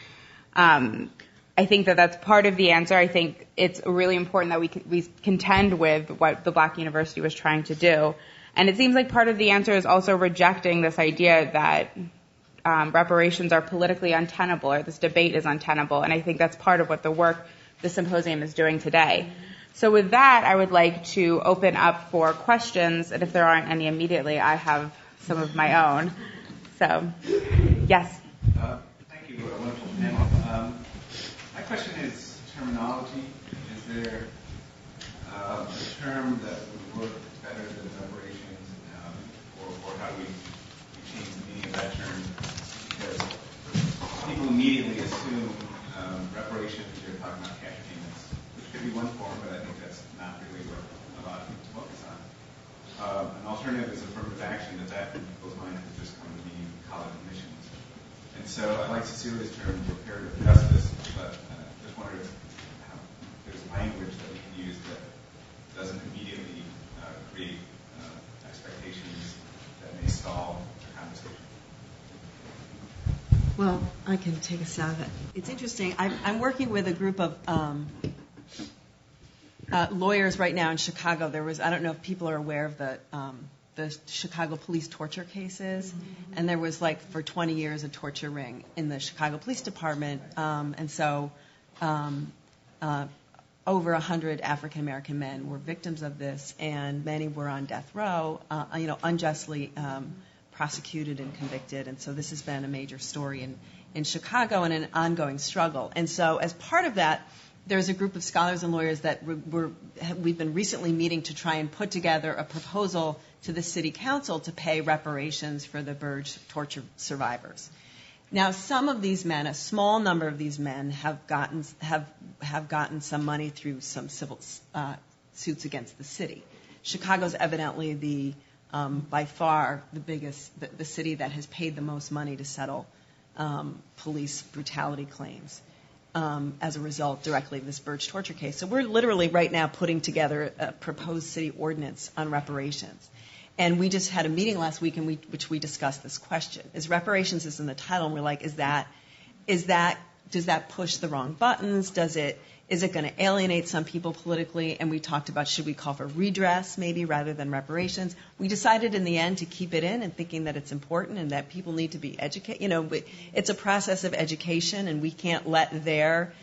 I think that that's part of the answer. I think it's really important that we contend with what the Black University was trying to do. And it seems like part of the answer is also rejecting this idea that reparations are politically untenable, or this debate is untenable. And I think that's part of what the symposium is doing today. So with that, I would like to open up for questions, and if there aren't any immediately, I have some of my own. So, yes? Thank you. Wonderful panel. My question is terminology. Is there a term that would work better than reparations, or how do we change the meaning of that term? Because people immediately assume reparations, you're talking about cash payments, which could be one form, but I think that's not really what a lot of people focus on. An alternative is affirmative action, that in people's minds is just going to be college admissions. And so I like Cecilia's term, reparative justice, but just wondered if there's language that we can use that doesn't immediately create expectations that may stall the conversation. Well, I can take a stab at it. It's interesting. I'm working with a group of lawyers right now in Chicago. I don't know if people are aware of the Chicago police torture cases, and there was for 20 years a torture ring in the Chicago Police Department, and so over 100 African American men were victims of this, and many were on death row, unjustly prosecuted and convicted, and so this has been a major story in Chicago and an ongoing struggle. And so as part of that, there's a group of scholars and lawyers that we've been recently meeting to try and put together a proposal to the city council to pay reparations for the Burge torture survivors. Now, some of these men, a small number of these men, have gotten some money through some civil suits against the city. Chicago's evidently by far the biggest, the city that has paid the most money to settle police brutality claims as a result directly of this Burge torture case. So we're literally right now putting together a proposed city ordinance on reparations. And we just had a meeting last week in which we discussed this question. Is reparations is in the title, and we're like, does that push the wrong buttons? Is it going to alienate some people politically? And we talked about, should we call for redress maybe rather than reparations? We decided in the end to keep it in, and thinking that it's important and that people need to be educated. It's a process of education, and we can't let their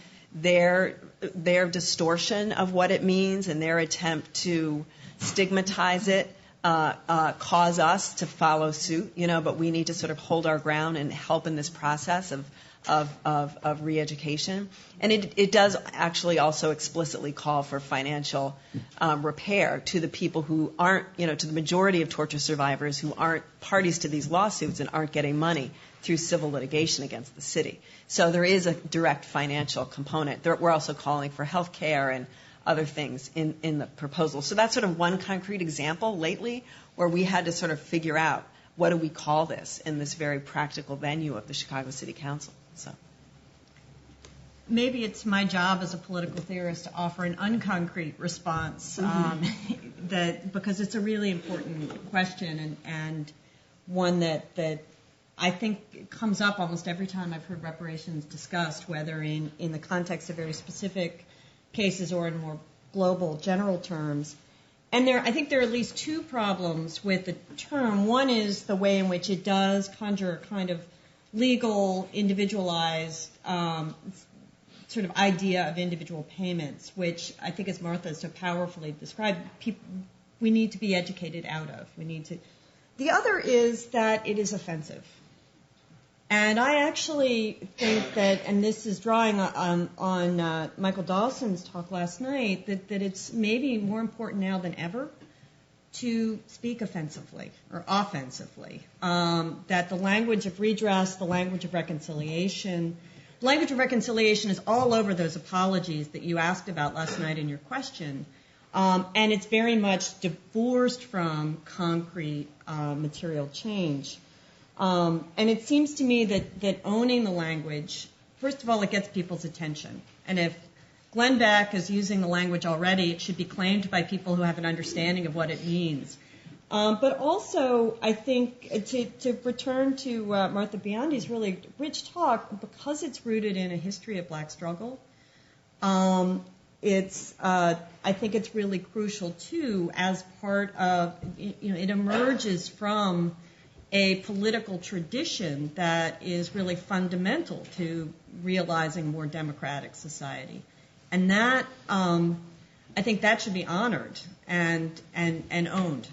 distortion of what it means and their attempt to stigmatize it, cause us to follow suit, but we need to sort of hold our ground and help in this process of re-education. And it does actually also explicitly call for financial repair to the people who aren't, to the majority of torture survivors who aren't parties to these lawsuits and aren't getting money through civil litigation against the city. So there is a direct financial component. We're also calling for health care and other things in the proposal. So that's sort of one concrete example lately where we had to sort of figure out what do we call this in this very practical venue of the Chicago City Council. So maybe it's my job as a political theorist to offer an unconcrete response, because it's a really important question and one that I think comes up almost every time I've heard reparations discussed, whether in the context of very specific cases or in more global, general terms. And I think there are at least two problems with the term. One is the way in which it does conjure a kind of legal, individualized sort of idea of individual payments, which I think, as Martha so powerfully described, we need to be educated out of. The other is that it is offensive. And I actually think that, and this is drawing on Michael Dawson's talk last night, that it's maybe more important now than ever to speak offensively or offensively. That the language of redress, the language of reconciliation is all over those apologies that you asked about last night in your question. And it's very much divorced from concrete material change. And it seems to me that owning the language, first of all, it gets people's attention. And if Glenn Beck is using the language already, it should be claimed by people who have an understanding of what it means. But also, I think, to return to Martha Biondi's really rich talk, because it's rooted in a history of black struggle, I think it's really crucial, too, as part of, it emerges from a political tradition that is really fundamental to realizing a more democratic society. And that, I think that should be honored and owned.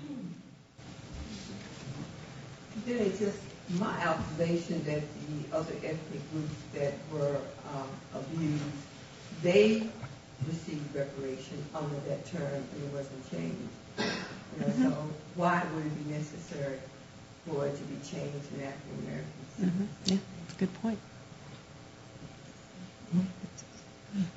Then it's just my observation that the other ethnic groups that were abused, they received reparation under that term and it wasn't changed. So why would it be necessary for it to be changed in African Americans? Yeah, that's a good point.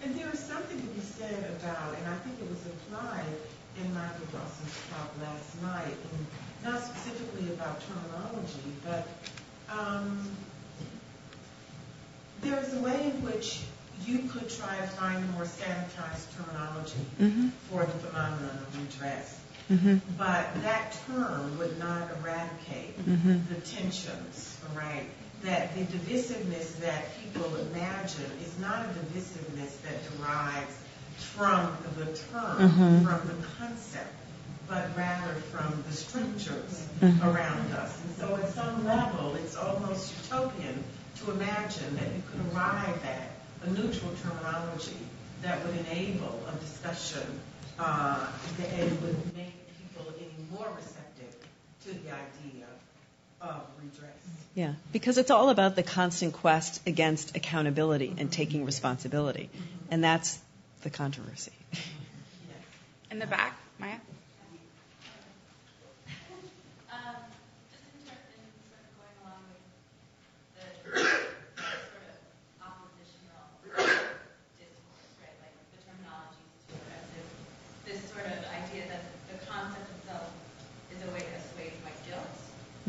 And there is something to be said about, and I think it was implied in Michael Dawson's talk last night, and not specifically about terminology, but there is a way in which you could try to find a more sanitized terminology for the phenomenon of redress. But that term would not eradicate the tensions, right? That the divisiveness that people imagine is not a divisiveness that derives from the term, from the concept, but rather from the structures around us. And so at some level, it's almost utopian to imagine that you could arrive at a neutral terminology that would enable a discussion and would make people any more receptive to the idea of redress. Yeah, because it's all about the constant quest against accountability and taking responsibility. And that's the controversy. In the back, Maya?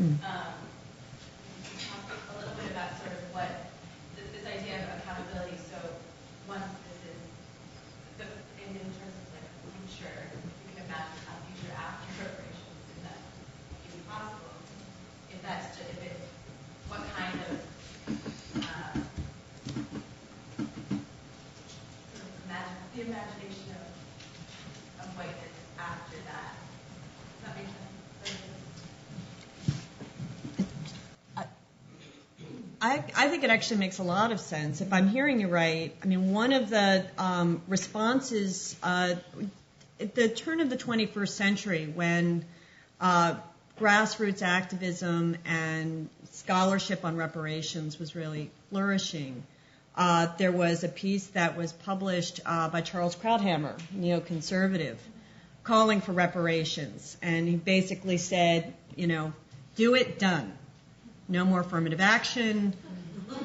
Talk a little bit about sort of what this idea of accountability. So once this is, in terms of like a future, you can imagine a future after reparations, is that even possible? If that's just, if it's, what kind of the imagination of whiteness after that. Does that make sense? I think it actually makes a lot of sense. If I'm hearing you right, I mean, one of the responses at the turn of the 21st century, when grassroots activism and scholarship on reparations was really flourishing, there was a piece that was published by Charles Krauthammer, neoconservative, calling for reparations. And he basically said, do it, done. No more affirmative action,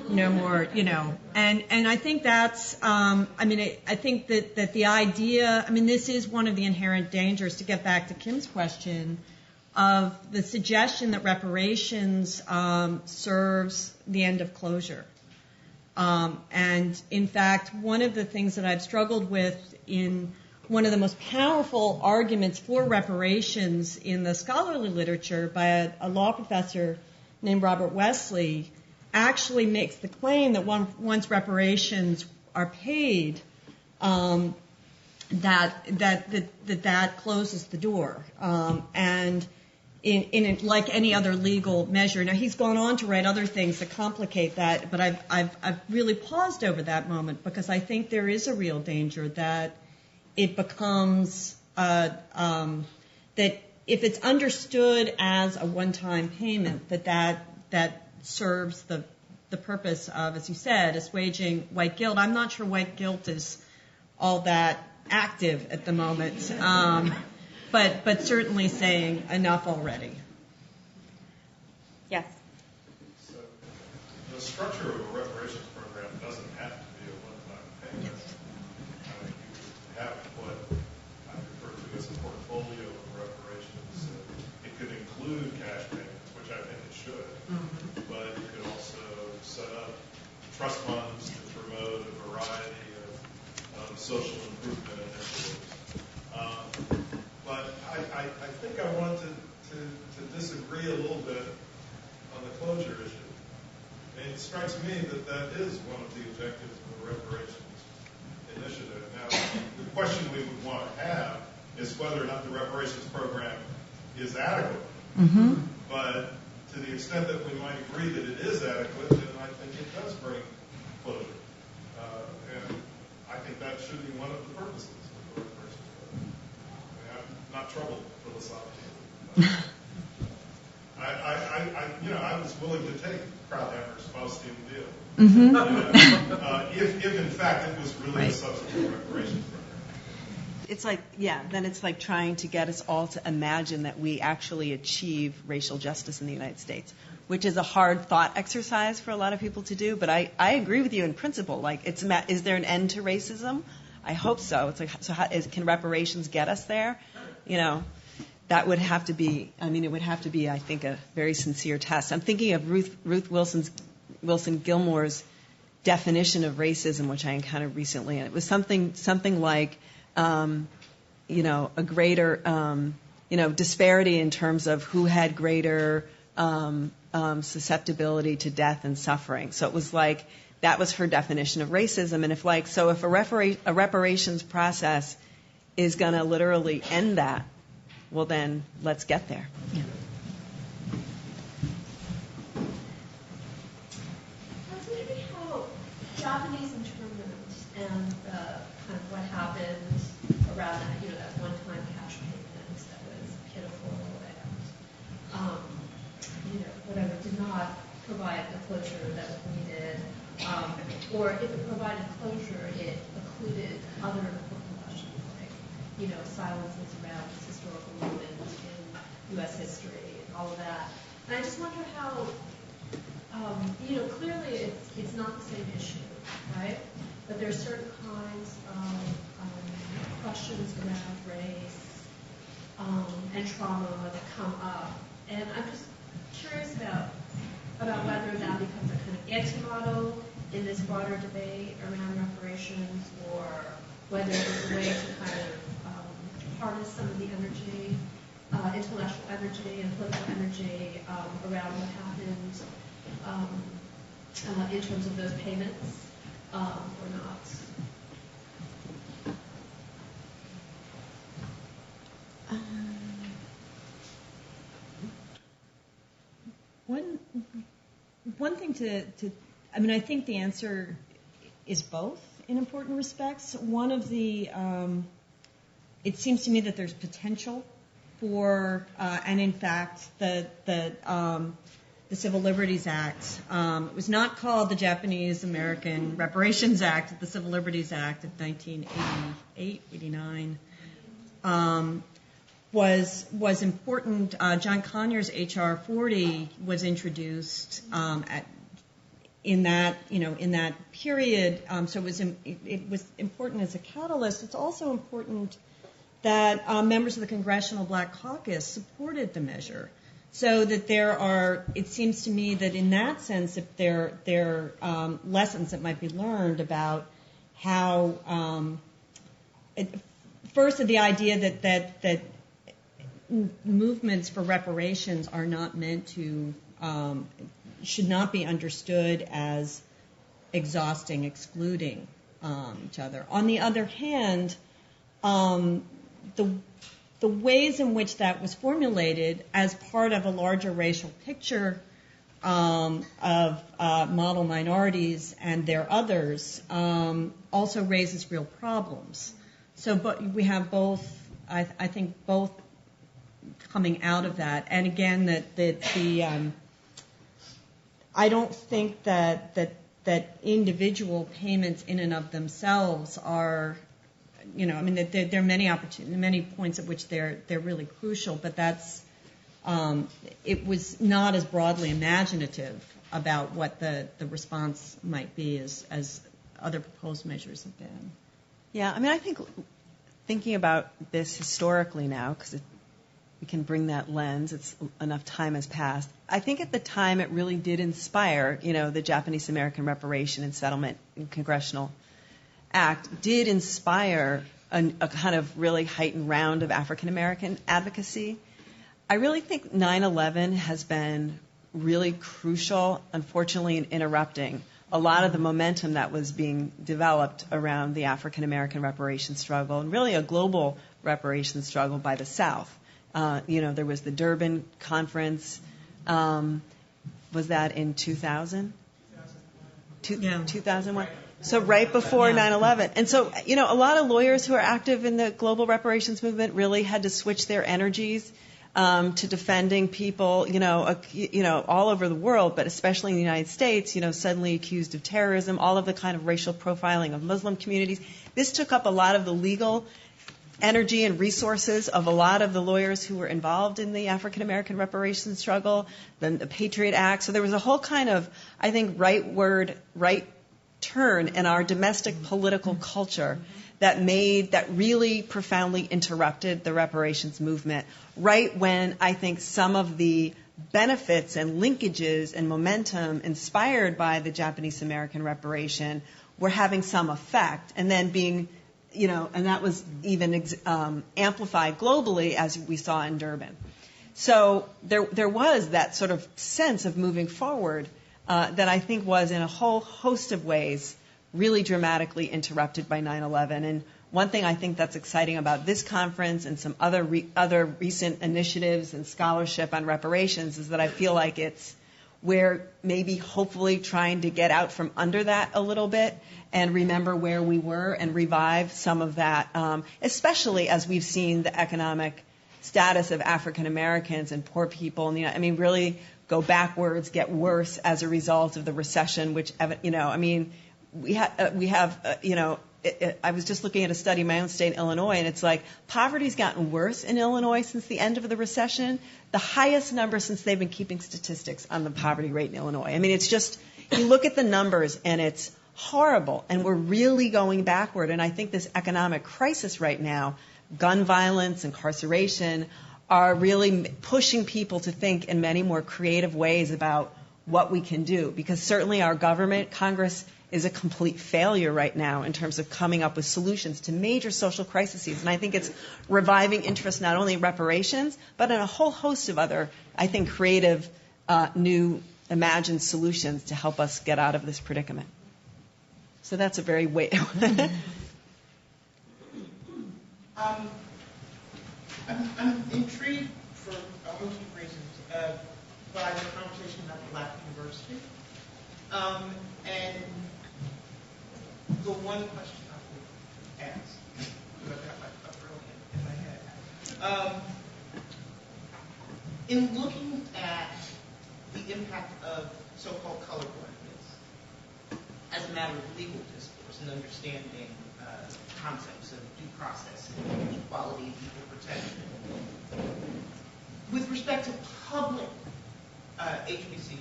no more, And I think that's, I think that the idea, this is one of the inherent dangers, to get back to Kim's question, of the suggestion that reparations serves the end of closure. And in fact, one of the things that I've struggled with in one of the most powerful arguments for reparations in the scholarly literature by a law professor named Robert Wesley actually makes the claim that once reparations are paid, that closes the door. And in like any other legal measure. Now, he's gone on to write other things that complicate that, but I've really paused over that moment because I think there is a real danger that it becomes that if it's understood as a one-time payment, that serves the purpose of, as you said, assuaging white guilt. I'm not sure white guilt is all that active at the moment. But certainly saying enough already. Yes. So the structure of a reparations program doesn't have to be a one-time payment. You have what I refer to as a portfolio of reparations. It could include cash payments, which I think it should, but you could also set up trust funds to promote a variety of social improvement initiatives. But I think I want to disagree a little bit on the closure issue. And it strikes me that is one of the objectives of the reparations initiative. Now, the question we would want to have is whether or not the reparations program is adequate. Mm-hmm. But to the extent that we might agree that it is adequate, then I think it does bring closure. And I think that should be one of the purposes of the reparations program. I'm not troubled philosophically. I was willing to take Krauthammer's Faustian deal. Mm-hmm. If in fact it was really a substantive reparations program. It's like, then it's like trying to get us all to imagine that we actually achieve racial justice in the United States, which is a hard thought exercise for a lot of people to do. But I agree with you in principle. Like, is there an end to racism? I hope so. It's like, can reparations get us there? That would have to be, it would have to be, I think, a very sincere test. I'm thinking of Ruth Wilson Gilmore's definition of racism, which I encountered recently, and it was something like, a greater, disparity in terms of who had greater susceptibility to death and suffering. So it was like, that was her definition of racism. And if a reparations process is going to literally end that, well, then let's get there. Yeah. Maybe how Japanese internment and kind of what happened around that, that one-time cash payment that was pitiful and, whatever, did not provide the closure that was needed. Or if it provided closure, it included other important questions like, silences around this historical moment in U.S. history and all of that. And I just wonder how, clearly it's not the same issue, right? But there are certain kinds of questions around race and trauma that come up. And I'm just curious about whether that becomes a kind of anti-model in this broader debate around reparations, or whether there's a way to kind of harness some of the energy, intellectual energy and political energy around what happened in terms of those payments, or not. One thing I think the answer is both in important respects. One of the it seems to me that there's potential for, and in fact, the Civil Liberties Act. It was not called the Japanese American Reparations Act, the Civil Liberties Act of 1988, 89. Was important. John Conyers' H.R. 40 was introduced in that period. So it was important as a catalyst. It's also important that members of the Congressional Black Caucus supported the measure. So that it seems to me that in that sense, if there are lessons that might be learned about how, first, the idea that movements for reparations are not meant to, should not be understood as exhausting, excluding each other. On the other hand, the ways in which that was formulated as part of a larger racial picture of model minorities and their others also raises real problems. So, but we have both, I think, both coming out of that. And again, I don't think that individual payments in and of themselves are, there are many opportunities, many points at which they're really crucial, but it was not as broadly imaginative about what the response might be as other proposed measures have been. Yeah, I think thinking about this historically now, because we can bring that lens, enough time has passed. I think at the time it really did inspire, the Japanese American Reparation and Settlement and Congressional Act did inspire a kind of really heightened round of African American advocacy. I really think 9/11 has been really crucial, unfortunately, in interrupting a lot of the momentum that was being developed around the African American reparations struggle and really a global reparations struggle by the South. There was the Durban conference. Was that in 2000? 2001. So right before 9/11. And so, a lot of lawyers who are active in the global reparations movement really had to switch their energies to defending people, all over the world, but especially in the United States, suddenly accused of terrorism, all of the kind of racial profiling of Muslim communities. This took up a lot of the legal energy and resources of a lot of the lawyers who were involved in the African American reparations struggle, then the Patriot Act. So there was a whole kind of, I think, right turn in our domestic political culture that really profoundly interrupted the reparations movement, right when I think some of the benefits and linkages and momentum inspired by the Japanese American reparation were having some effect, and then being, and that was even amplified globally as we saw in Durban. So there was that sort of sense of moving forward that I think was in a whole host of ways really dramatically interrupted by 9/11. And one thing I think that's exciting about this conference and some other recent initiatives and scholarship on reparations is that I feel like we're maybe hopefully trying to get out from under that a little bit and remember where we were and revive some of that, especially as we've seen the economic status of African Americans and poor people. And really go backwards, get worse as a result of the recession, which, we have, I was just looking at a study in my own state, Illinois, and it's like poverty's gotten worse in Illinois since the end of the recession, the highest number since they've been keeping statistics on the poverty rate in Illinois. It's just, you look at the numbers and it's horrible, and we're really going backward. And I think this economic crisis right now, gun violence, incarceration, are really pushing people to think in many more creative ways about what we can do. Because certainly our government, Congress, is a complete failure right now in terms of coming up with solutions to major social crises. And I think it's reviving interest not only in reparations, but in a whole host of other, I think, creative, new, imagined solutions to help us get out of this predicament. So that's a very I'm intrigued for a host of reasons by the conversation about Black University. And the one question I would ask, because I've got my cup early, if In looking at the impact of so-called colorblindness as a matter of legal discourse and understanding concepts of due process and equality and equal protection, with respect to public HBCUs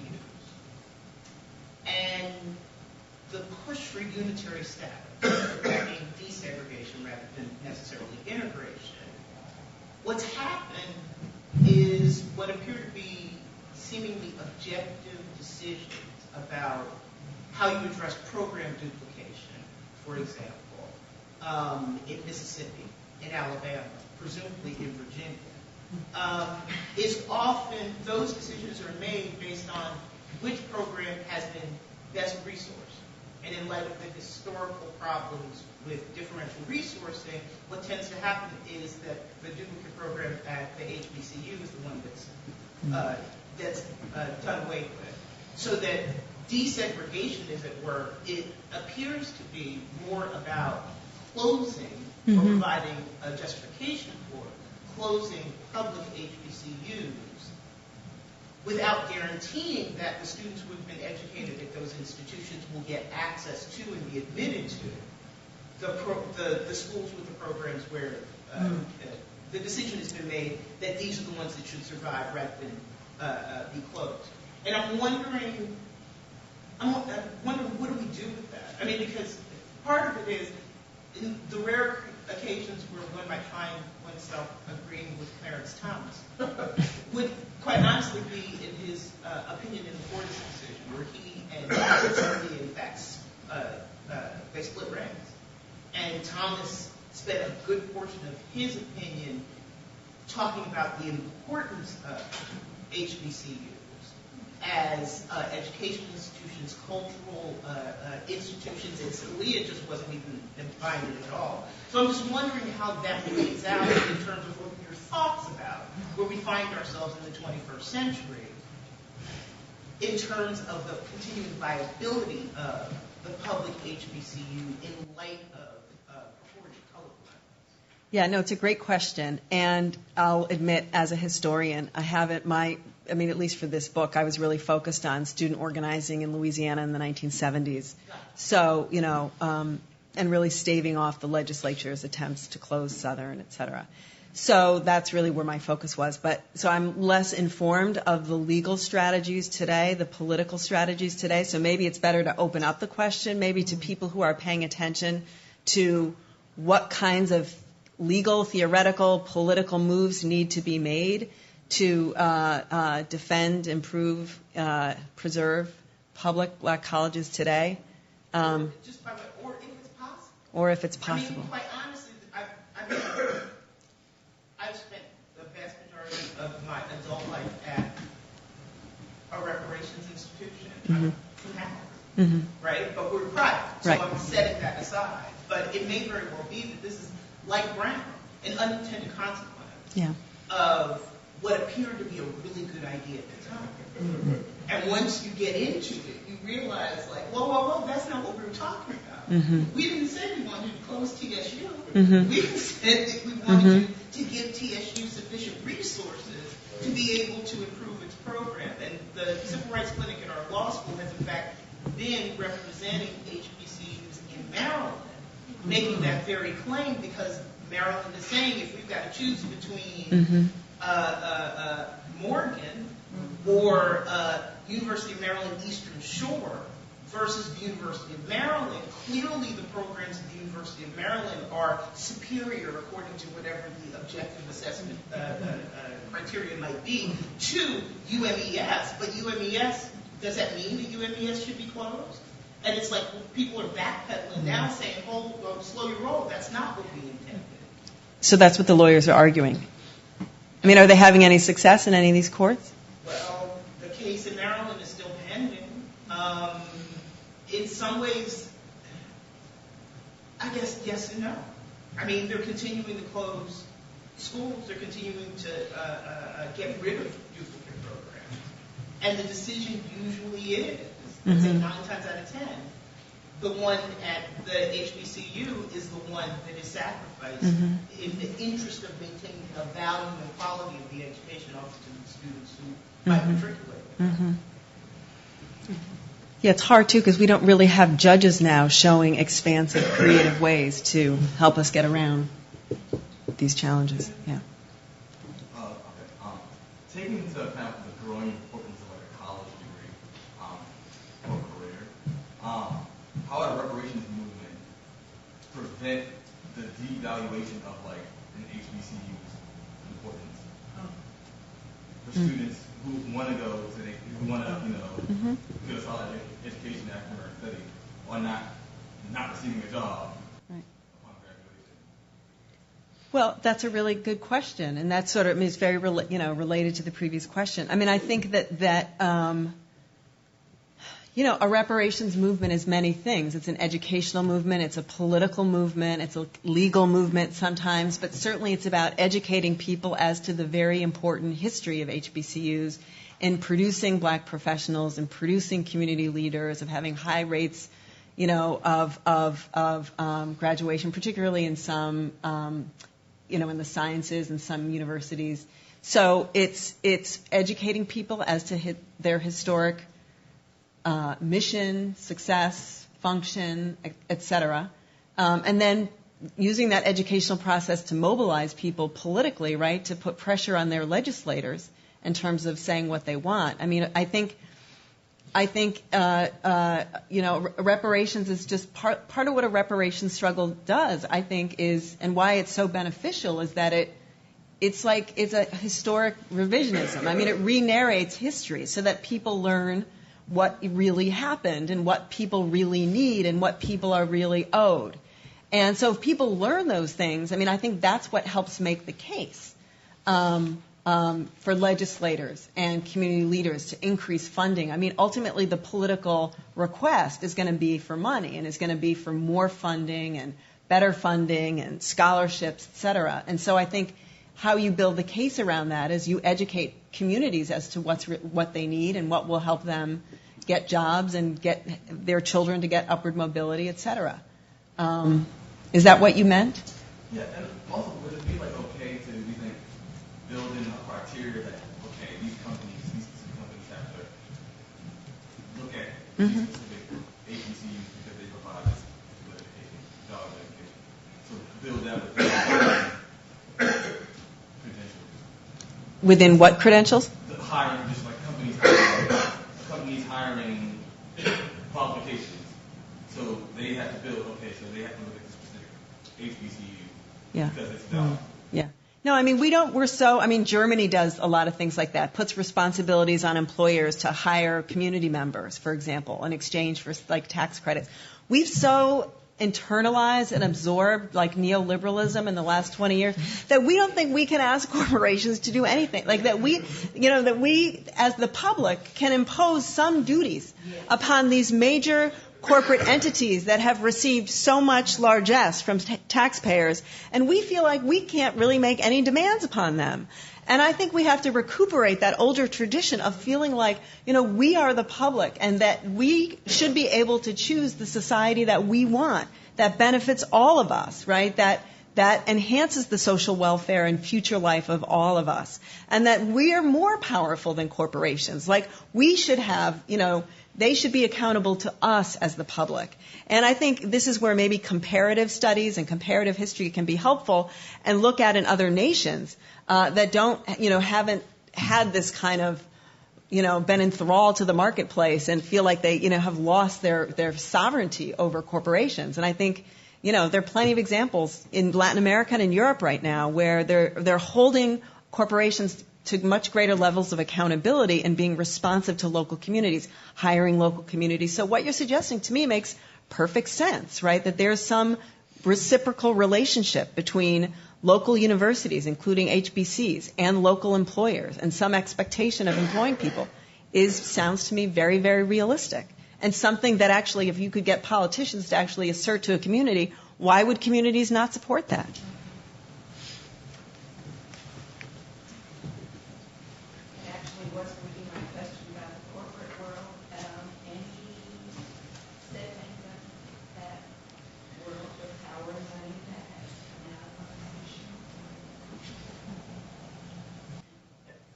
and the push for unitary status, that being desegregation rather than necessarily integration, what's happened is what appear to be seemingly objective decisions about how you address program duplication, for example, in Mississippi, in Alabama, presumably in Virginia, is often, those decisions are made based on which program has been best resourced. And in light of the historical problems with differential resourcing, what tends to happen is that the duplicate program at the HBCU is the one that's done away with. So that desegregation, as it were, it appears to be more about closing or providing a justification for closing public HBCUs without guaranteeing that the students who have been educated at those institutions will get access to and be admitted to the schools with the programs where the decision has been made that these are the ones that should survive rather than be closed. And I'm wondering what do we do with that? I mean, because part of it is in the rare occasions where one might find oneself agreeing with Clarence Thomas would quite honestly be in his opinion in the Ford's decision, where he and Cecilia, in fact, they split ranks. And Thomas spent a good portion of his opinion talking about the importance of HBCUs as educational institutions, cultural institutions, and Cecilia just wasn't even buying it at all. So I'm just wondering how that plays out in terms of what your thoughts about where we find ourselves in the 21st century in terms of the continuing viability of the public HBCU in light of purported colorblindness. Yeah, no, it's a great question. And I'll admit, as a historian, I haven't, at least for this book, I was really focused on student organizing in Louisiana in the 1970s. So, and really staving off the legislature's attempts to close Southern, et cetera. So that's really where my focus was. So I'm less informed of the legal strategies today, the political strategies today. So maybe it's better to open up the question, maybe to people who are paying attention to what kinds of legal, theoretical, political moves need to be made to defend, improve, preserve public black colleges today. Just by or if it's possible. Or if it's possible. I mean, quite honestly, I've spent the vast majority of my adult life at a reparations institution. Right? But we're private, so right. I'm setting that aside. But it may very well be that this is like Brown, an unintended consequence of what appeared to be a really good idea at the time. And once you get into it, you realize, like, whoa, that's not what we were talking about. We didn't say we wanted to close TSU. We said that we wanted to give TSU sufficient resources to be able to improve its program. And the Civil Rights Clinic at our law school has, in fact, been representing HBCUs in Maryland, making that very claim, because Maryland is saying if we've got to choose between Morgan or University of Maryland Eastern Shore versus the University of Maryland, clearly the programs at the University of Maryland are superior, according to whatever the objective assessment criteria might be, to UMES. But UMES, does that mean that UMES should be closed? And it's like people are backpedaling now saying, slow your roll. That's not what we intended. So that's what the lawyers are arguing. I mean, are they having any success in any of these courts? Well, the case in Maryland is still pending. In some ways, I guess yes and no. I mean, they're continuing to close schools. They're continuing to get rid of duplicate programs. And the decision usually is, I'd say 9 times out of 10, the one at the HBCU is the one that is sacrificed in the interest of maintaining the value and quality of the education offered to the students who might matriculate. Yeah, it's hard too because we don't really have judges now showing expansive, creative ways to help us get around these challenges. Yeah. Taking into account the growing importance of like a college degree or career, how would a reparations movement prevent the devaluation of like an HBCU's importance for students who want to go to who want to get a solid education after American study or not receiving a job upon graduation? Well, that's a really good question, and that sort of is very related to the previous question. I mean, I think that a reparations movement is many things. It's an educational movement, it's a political movement, it's a legal movement sometimes, but certainly it's about educating people as to the very important history of HBCUs in producing black professionals and producing community leaders, of having high rates, of graduation, particularly in some, in the sciences and some universities. So it's educating people as to their historic mission, success, function, et cetera, and then using that educational process to mobilize people politically, right, to put pressure on their legislators in terms of saying what they want. I mean, I think reparations is just part of what a reparations struggle does, I think, is, and why it's so beneficial is that it's a historic revisionism. I mean, it re-narrates history so that people learn what really happened and what people really need and what people are really owed. And so if people learn those things, I mean, I think that's what helps make the case for legislators and community leaders to increase funding. I mean, ultimately the political request is going to be for money and is going to be for more funding and better funding and scholarships, et cetera. And so I think how you build the case around that is you educate communities as to what they need and what will help them get jobs and get their children to get upward mobility, et cetera. Is that what you meant? Yeah, and also would it be okay to, we think, build in a criteria that, these specific companies have to look at these specific HBCUs because they provide this education, job education. So build that within credentials. Within what credentials? The hiring, just like companies hiring qualifications. So they have to build, so they have to look at the specific HBCU because it's valid. Yeah. No, I mean, Germany does a lot of things like that, puts responsibilities on employers to hire community members, for example, in exchange for tax credits. We've so internalized and absorbed neoliberalism in the last 20 years that we don't think we can ask corporations to do anything. That we as the public can impose some duties upon these major corporate entities that have received so much largesse from taxpayers, and we feel like we can't really make any demands upon them. And I think we have to recuperate that older tradition of feeling like, we are the public and that we should be able to choose the society that we want, that benefits all of us, right? That enhances the social welfare and future life of all of us. And that we are more powerful than corporations. We should have, they should be accountable to us as the public. And I think this is where maybe comparative studies and comparative history can be helpful and look at in other nations that haven't had this kind of, been enthralled to the marketplace and feel like they, have lost their sovereignty over corporations. And I think, there are plenty of examples in Latin America and in Europe right now where they're holding corporations to much greater levels of accountability and being responsive to local communities, hiring local communities. So what you're suggesting to me makes perfect sense, right? That there's some reciprocal relationship between local universities, including HBCs, and local employers, and some expectation of employing people sounds to me very, very realistic. And something that actually, if you could get politicians to actually assert to a community, why would communities not support that?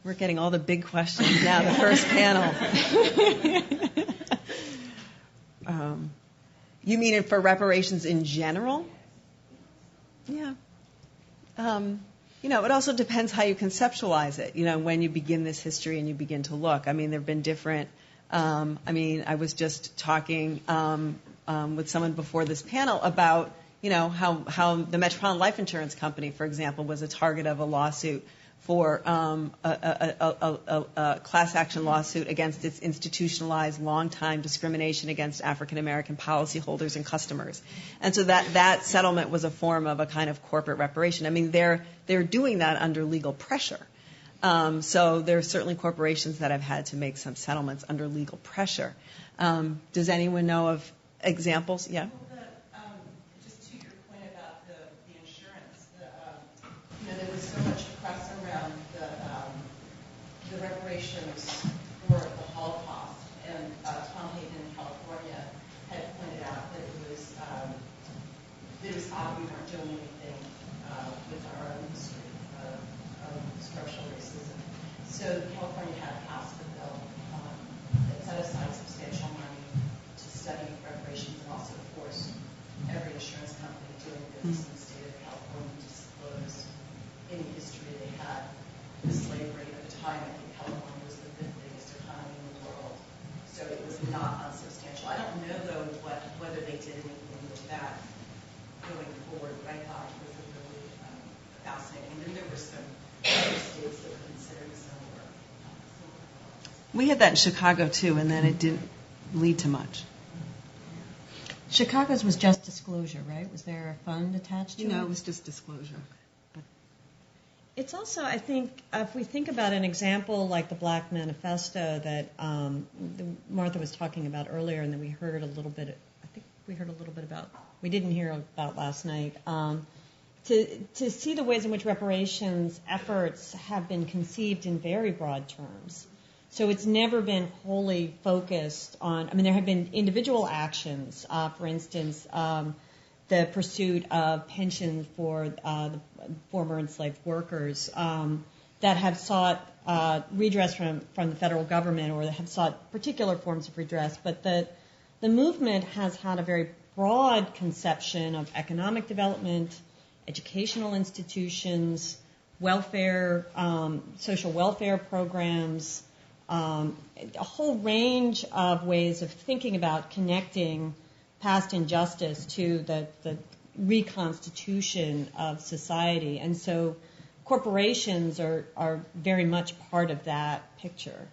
We're getting all the big questions now, the first panel. You mean it for reparations in general? Yeah. It also depends how you conceptualize it, when you begin this history and you begin to look. I mean, there have been different, I was just talking with someone before this panel about, how the Metropolitan Life Insurance Company, for example, was a target of a lawsuit for a class action lawsuit against its institutionalized long-time discrimination against African American policyholders and customers. And so that settlement was a form of a kind of corporate reparation. I mean, they're doing that under legal pressure. So there are certainly corporations that have had to make some settlements under legal pressure. Does anyone know of examples? Yeah? Just to your point about the insurance, there was so much press around the reparations for the Holocaust, and Tom Hayden in California had pointed out that it was odd we weren't doing anything with our own history of structural racism. So California had passed a bill that set aside substantial money to study reparations and also forced every insurance company doing business in the state of California to disclose any history they had with slavery. At the time, I think California was the fifth biggest economy in the world, so it was not unsubstantial. I don't know, though, whether they did anything with that going forward, but I thought it was really fascinating. And then there were some other states that were considering similar. We had that in Chicago, too, and then it didn't lead to much. Chicago's was just disclosure, right? Was there a fund attached to it? No, it was just disclosure. It's also, I think, if we think about an example like the Black Manifesto that Martha was talking about earlier, and then we heard a little bit about, we didn't hear about last night, to see the ways in which reparations efforts have been conceived in very broad terms. So it's never been wholly focused on, there have been individual actions, for instance, the pursuit of pensions for the former enslaved workers that have sought redress from the federal government or that have sought particular forms of redress. But the movement has had a very broad conception of economic development, educational institutions, welfare, social welfare programs, a whole range of ways of thinking about connecting past injustice to the reconstitution of society. And so corporations are very much part of that picture.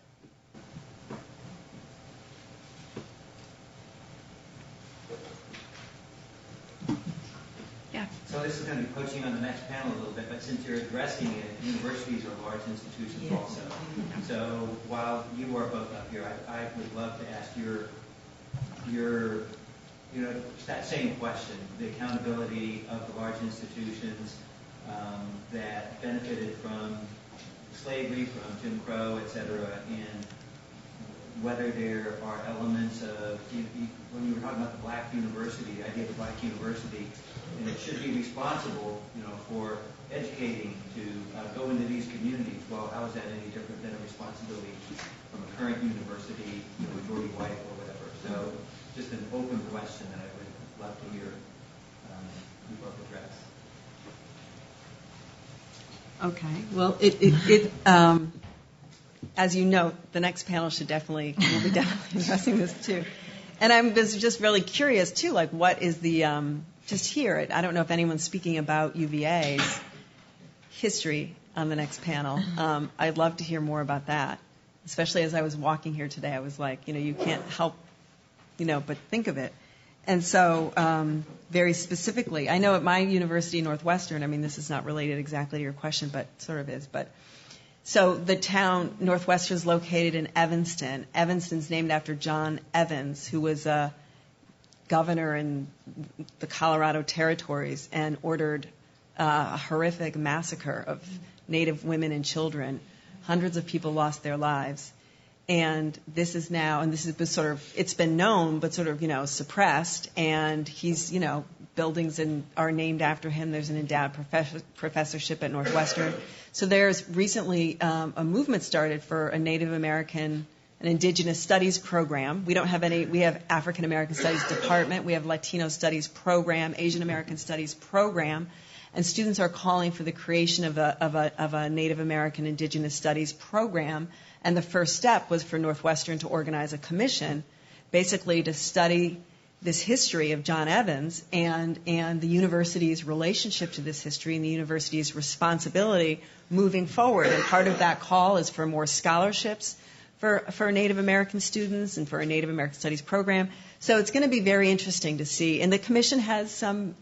Yeah. So this is going to be poaching on the next panel a little bit, but since you're addressing it, universities are large institutions also. So while you are both up here, I would love to ask your that same question, the accountability of the large institutions that benefited from slavery, from Jim Crow, et cetera, and whether there are elements of, when you were talking about the black university, the idea of the black university, and it should be responsible, for educating to go into these communities. Well, how is that any different than a responsibility from a current university, majority white or whatever? So just an open question that I would love to hear you both address. Okay. Well, as you know, the next panel will be definitely addressing this too. And I was just really curious too, like what is the just here? I don't know if anyone's speaking about UVA's history on the next panel. I'd love to hear more about that. Especially as I was walking here today, I was like, you can't help, but think of it. And so, very specifically, I know at my university, Northwestern, this is not related exactly to your question, but sort of is. But so the town, Northwestern, is located in Evanston. Evanston's named after John Evans, who was a governor in the Colorado Territories and ordered a horrific massacre of Native women and children. Hundreds of people lost their lives. And this is now, and this has been it's been known, but suppressed, and he's, buildings are named after him. There's an endowed professorship at Northwestern. So there's recently a movement started for a Native American, an Indigenous Studies program. We don't have any. We have African American Studies department. We have Latino Studies program, Asian American Studies program, and students are calling for the creation of a Native American Indigenous Studies program. And the first step was for Northwestern to organize a commission, basically to study this history of John Evans and the university's relationship to this history and the university's responsibility moving forward. And part of that call is for more scholarships for Native American students and for a Native American Studies program. So it's going to be very interesting to see. And the commission has some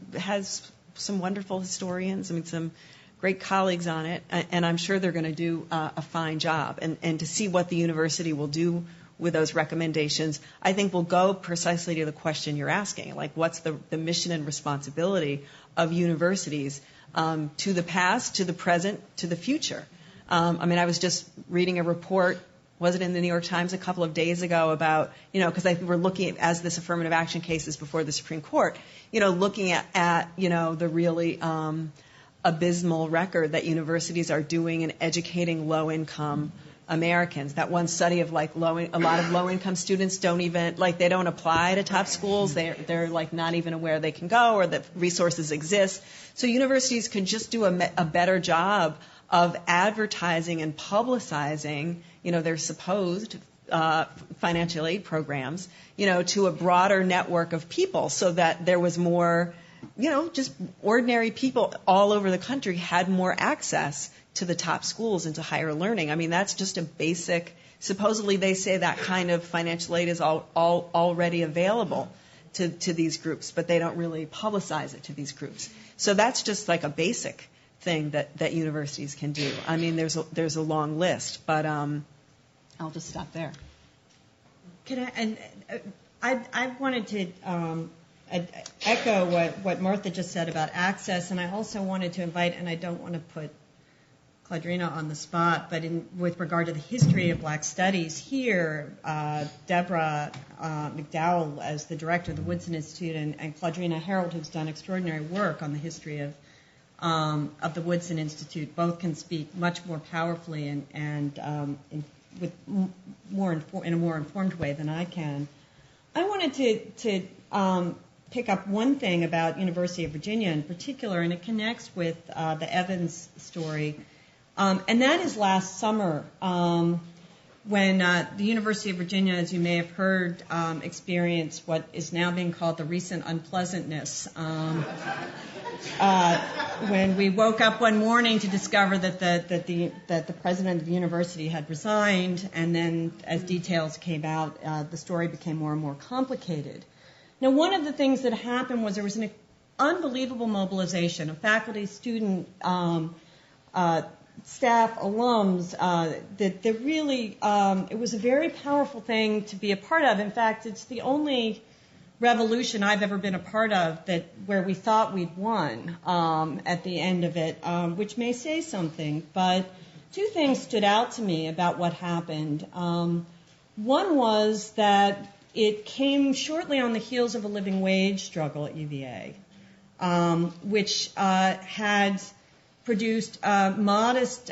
wonderful historians, some great colleagues on it, and I'm sure they're going to do a fine job. And to see what the university will do with those recommendations, I think will go precisely to the question you're asking, like what's the mission and responsibility of universities to the past, to the present, to the future. I was just reading a report, was it in the New York Times a couple of days ago about, because we're looking at, as this affirmative action case is before the Supreme Court, looking at the really abysmal record that universities are doing in educating low-income Americans. That one study of a lot of low-income students they don't apply to top schools. They're not even aware they can go or that resources exist. So universities could just do a better job of advertising and publicizing, their supposed financial aid programs, to a broader network of people, so that there was more, just ordinary people all over the country had more access to the top schools and to higher learning. That's just a basic, supposedly they say that kind of financial aid is already available to these groups, but they don't really publicize it to these groups. So that's just like a basic thing that universities can do. There's a long list, but I'll just stop there. I wanted to echo what Martha just said about access, and I also wanted to invite, and I don't want to put Claudrina on the spot, but with regard to the history of Black Studies here, Deborah McDowell as the director of the Woodson Institute, and Claudrina Harold, who's done extraordinary work on the history of the Woodson Institute, both can speak much more powerfully and in a more informed way than I can. I wanted to pick up one thing about University of Virginia in particular, and it connects with the Evans story. And that is last summer when the University of Virginia, as you may have heard, experienced what is now being called the recent unpleasantness. When we woke up one morning to discover that the president of the university had resigned, and then as details came out, the story became more and more complicated. Now, one of the things that happened was there was an unbelievable mobilization of faculty, student, staff, alums, that really, it was a very powerful thing to be a part of. In fact, it's the only revolution I've ever been a part of where we thought we'd won at the end of it, which may say something. But two things stood out to me about what happened. One was that it came shortly on the heels of a living wage struggle at UVA, which had produced modest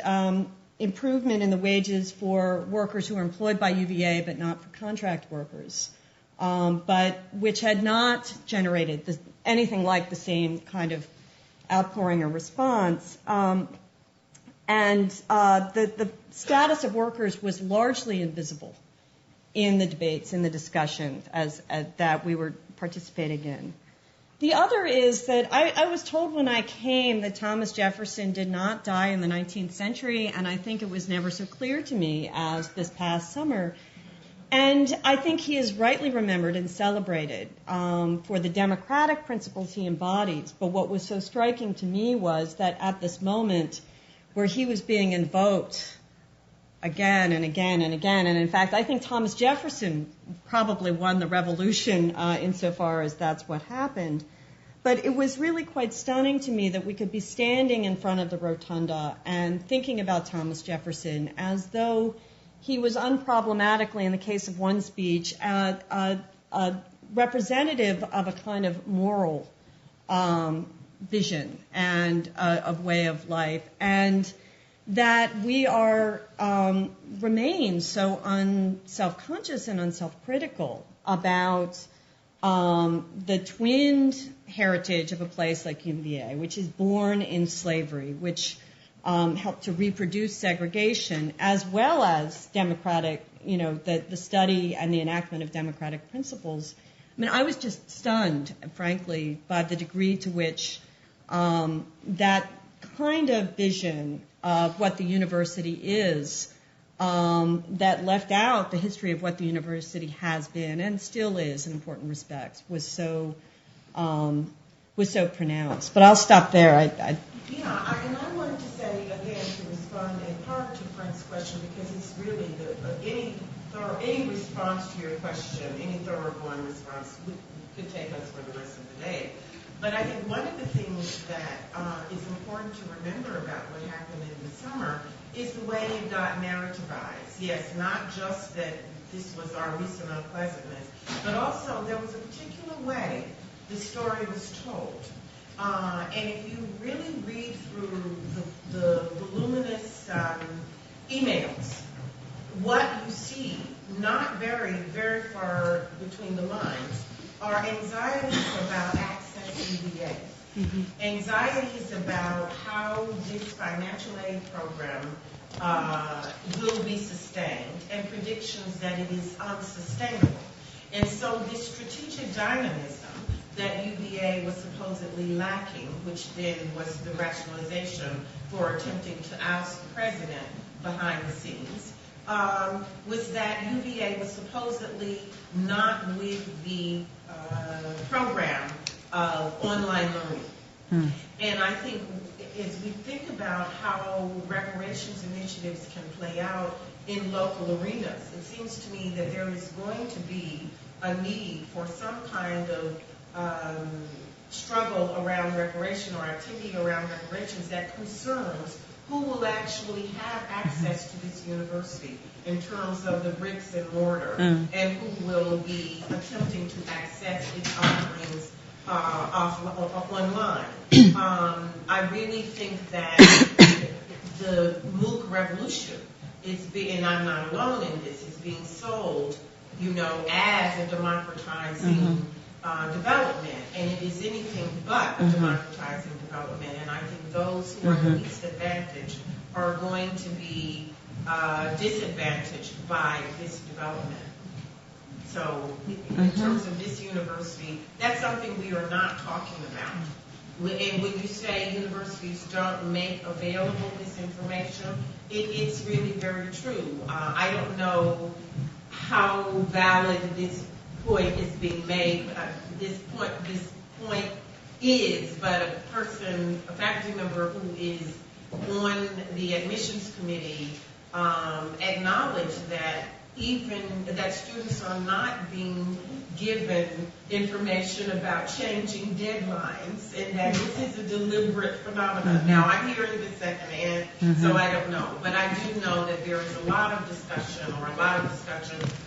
improvement in the wages for workers who are employed by UVA but not for contract workers, but which had not generated anything like the same kind of outpouring or response. And the status of workers was largely invisible in the debates, in the discussions that we were participating in. The other is that I was told when I came that Thomas Jefferson did not die in the 19th century, and I think it was never so clear to me as this past summer. And I think he is rightly remembered and celebrated for the democratic principles he embodies. But what was so striking to me was that at this moment where he was being invoked again and again and again, and in fact I think Thomas Jefferson probably won the revolution insofar as that's what happened. But it was really quite stunning to me that we could be standing in front of the rotunda and thinking about Thomas Jefferson as though he was unproblematically, in the case of one speech, a representative of a kind of moral vision and of way of life, and that we are remain so self-conscious and unself-critical about the twinned heritage of a place like UVA, which is born in slavery, which helped to reproduce segregation, as well as democratic, the study and the enactment of democratic principles. I mean, I was just stunned, frankly, by the degree to which that kind of vision of what the university is, that left out the history of what the university has been and still is in important respects, was so pronounced. But I'll stop there. And I wanted to say again, to respond in part to Frank's question, because it's really any response to your question, any thoroughgoing response could take us for the rest of the day. But I think one of the things that is important to remember about what happened in the summer is the way it got narrativized. Yes, not just that this was our recent unpleasantness, but also there was a particular way the story was told. And if you really read through the voluminous emails, what you see, not very, very far between the lines, are anxieties about access to UVA. Anxieties about how this financial aid program will be sustained, and predictions that it is unsustainable. And so this strategic dynamism that UVA was supposedly lacking, which then was the rationalization for attempting to oust the president behind the scenes, was that UVA was supposedly not with the program of online learning. And I think as we think about how reparations initiatives can play out in local arenas, it seems to me that there is going to be a need for some kind of struggle around reparation or activity around reparations that concerns who will actually have access to this university in terms of the bricks and mortar, and who will be attempting to access its offerings online. I really think that the MOOC revolution is being, and I'm not alone in this, is being sold, as a democratizing development, and it is anything but a democratizing development. And I think those who are the least advantaged are going to be disadvantaged by this development. So in terms of this university, that's something we are not talking about. And when you say universities don't make available this information, it's really very true. I don't know how valid this point is being made. This point is, but a faculty member who is on the admissions committee acknowledged that that students are not being given information about changing deadlines, and that this is a deliberate phenomenon. Now, I'm hearing this secondhand, so I don't know. But I do know that there is a lot of discussion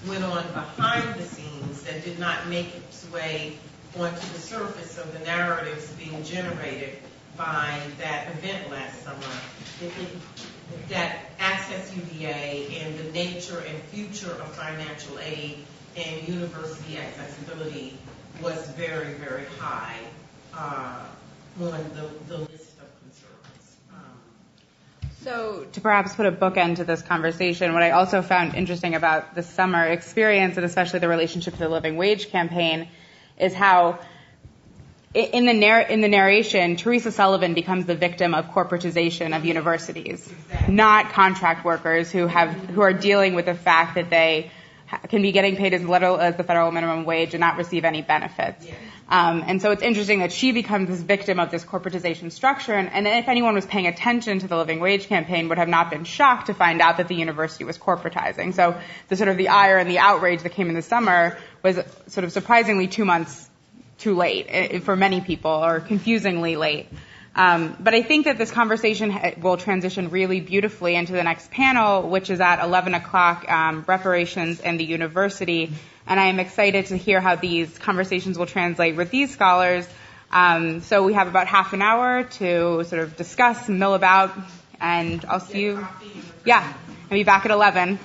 went on behind the scenes that did not make its way onto the surface of the narratives being generated by that event last summer. That Access UVA and the nature and future of financial aid and university accessibility was very, very high on the list of concerns. So to perhaps put a bookend to this conversation, what I also found interesting about the summer experience, and especially the relationship to the living wage campaign, is how in the narration, Teresa Sullivan becomes the victim of corporatization of universities, not contract workers who are dealing with the fact that they can be getting paid as little as the federal minimum wage and not receive any benefits. And so it's interesting that she becomes this victim of this corporatization structure. And if anyone was paying attention to the living wage campaign, would have not been shocked to find out that the university was corporatizing. So the sort of the ire and the outrage that came in the summer was sort of surprisingly 2 months too late for many people, or confusingly late. But I think that this conversation will transition really beautifully into the next panel, which is at 11 o'clock, Reparations and the University. And I am excited to hear how these conversations will translate with these scholars. So we have about half an hour to sort of discuss, mill about, and I'll see you. Yeah, I'll be back at 11.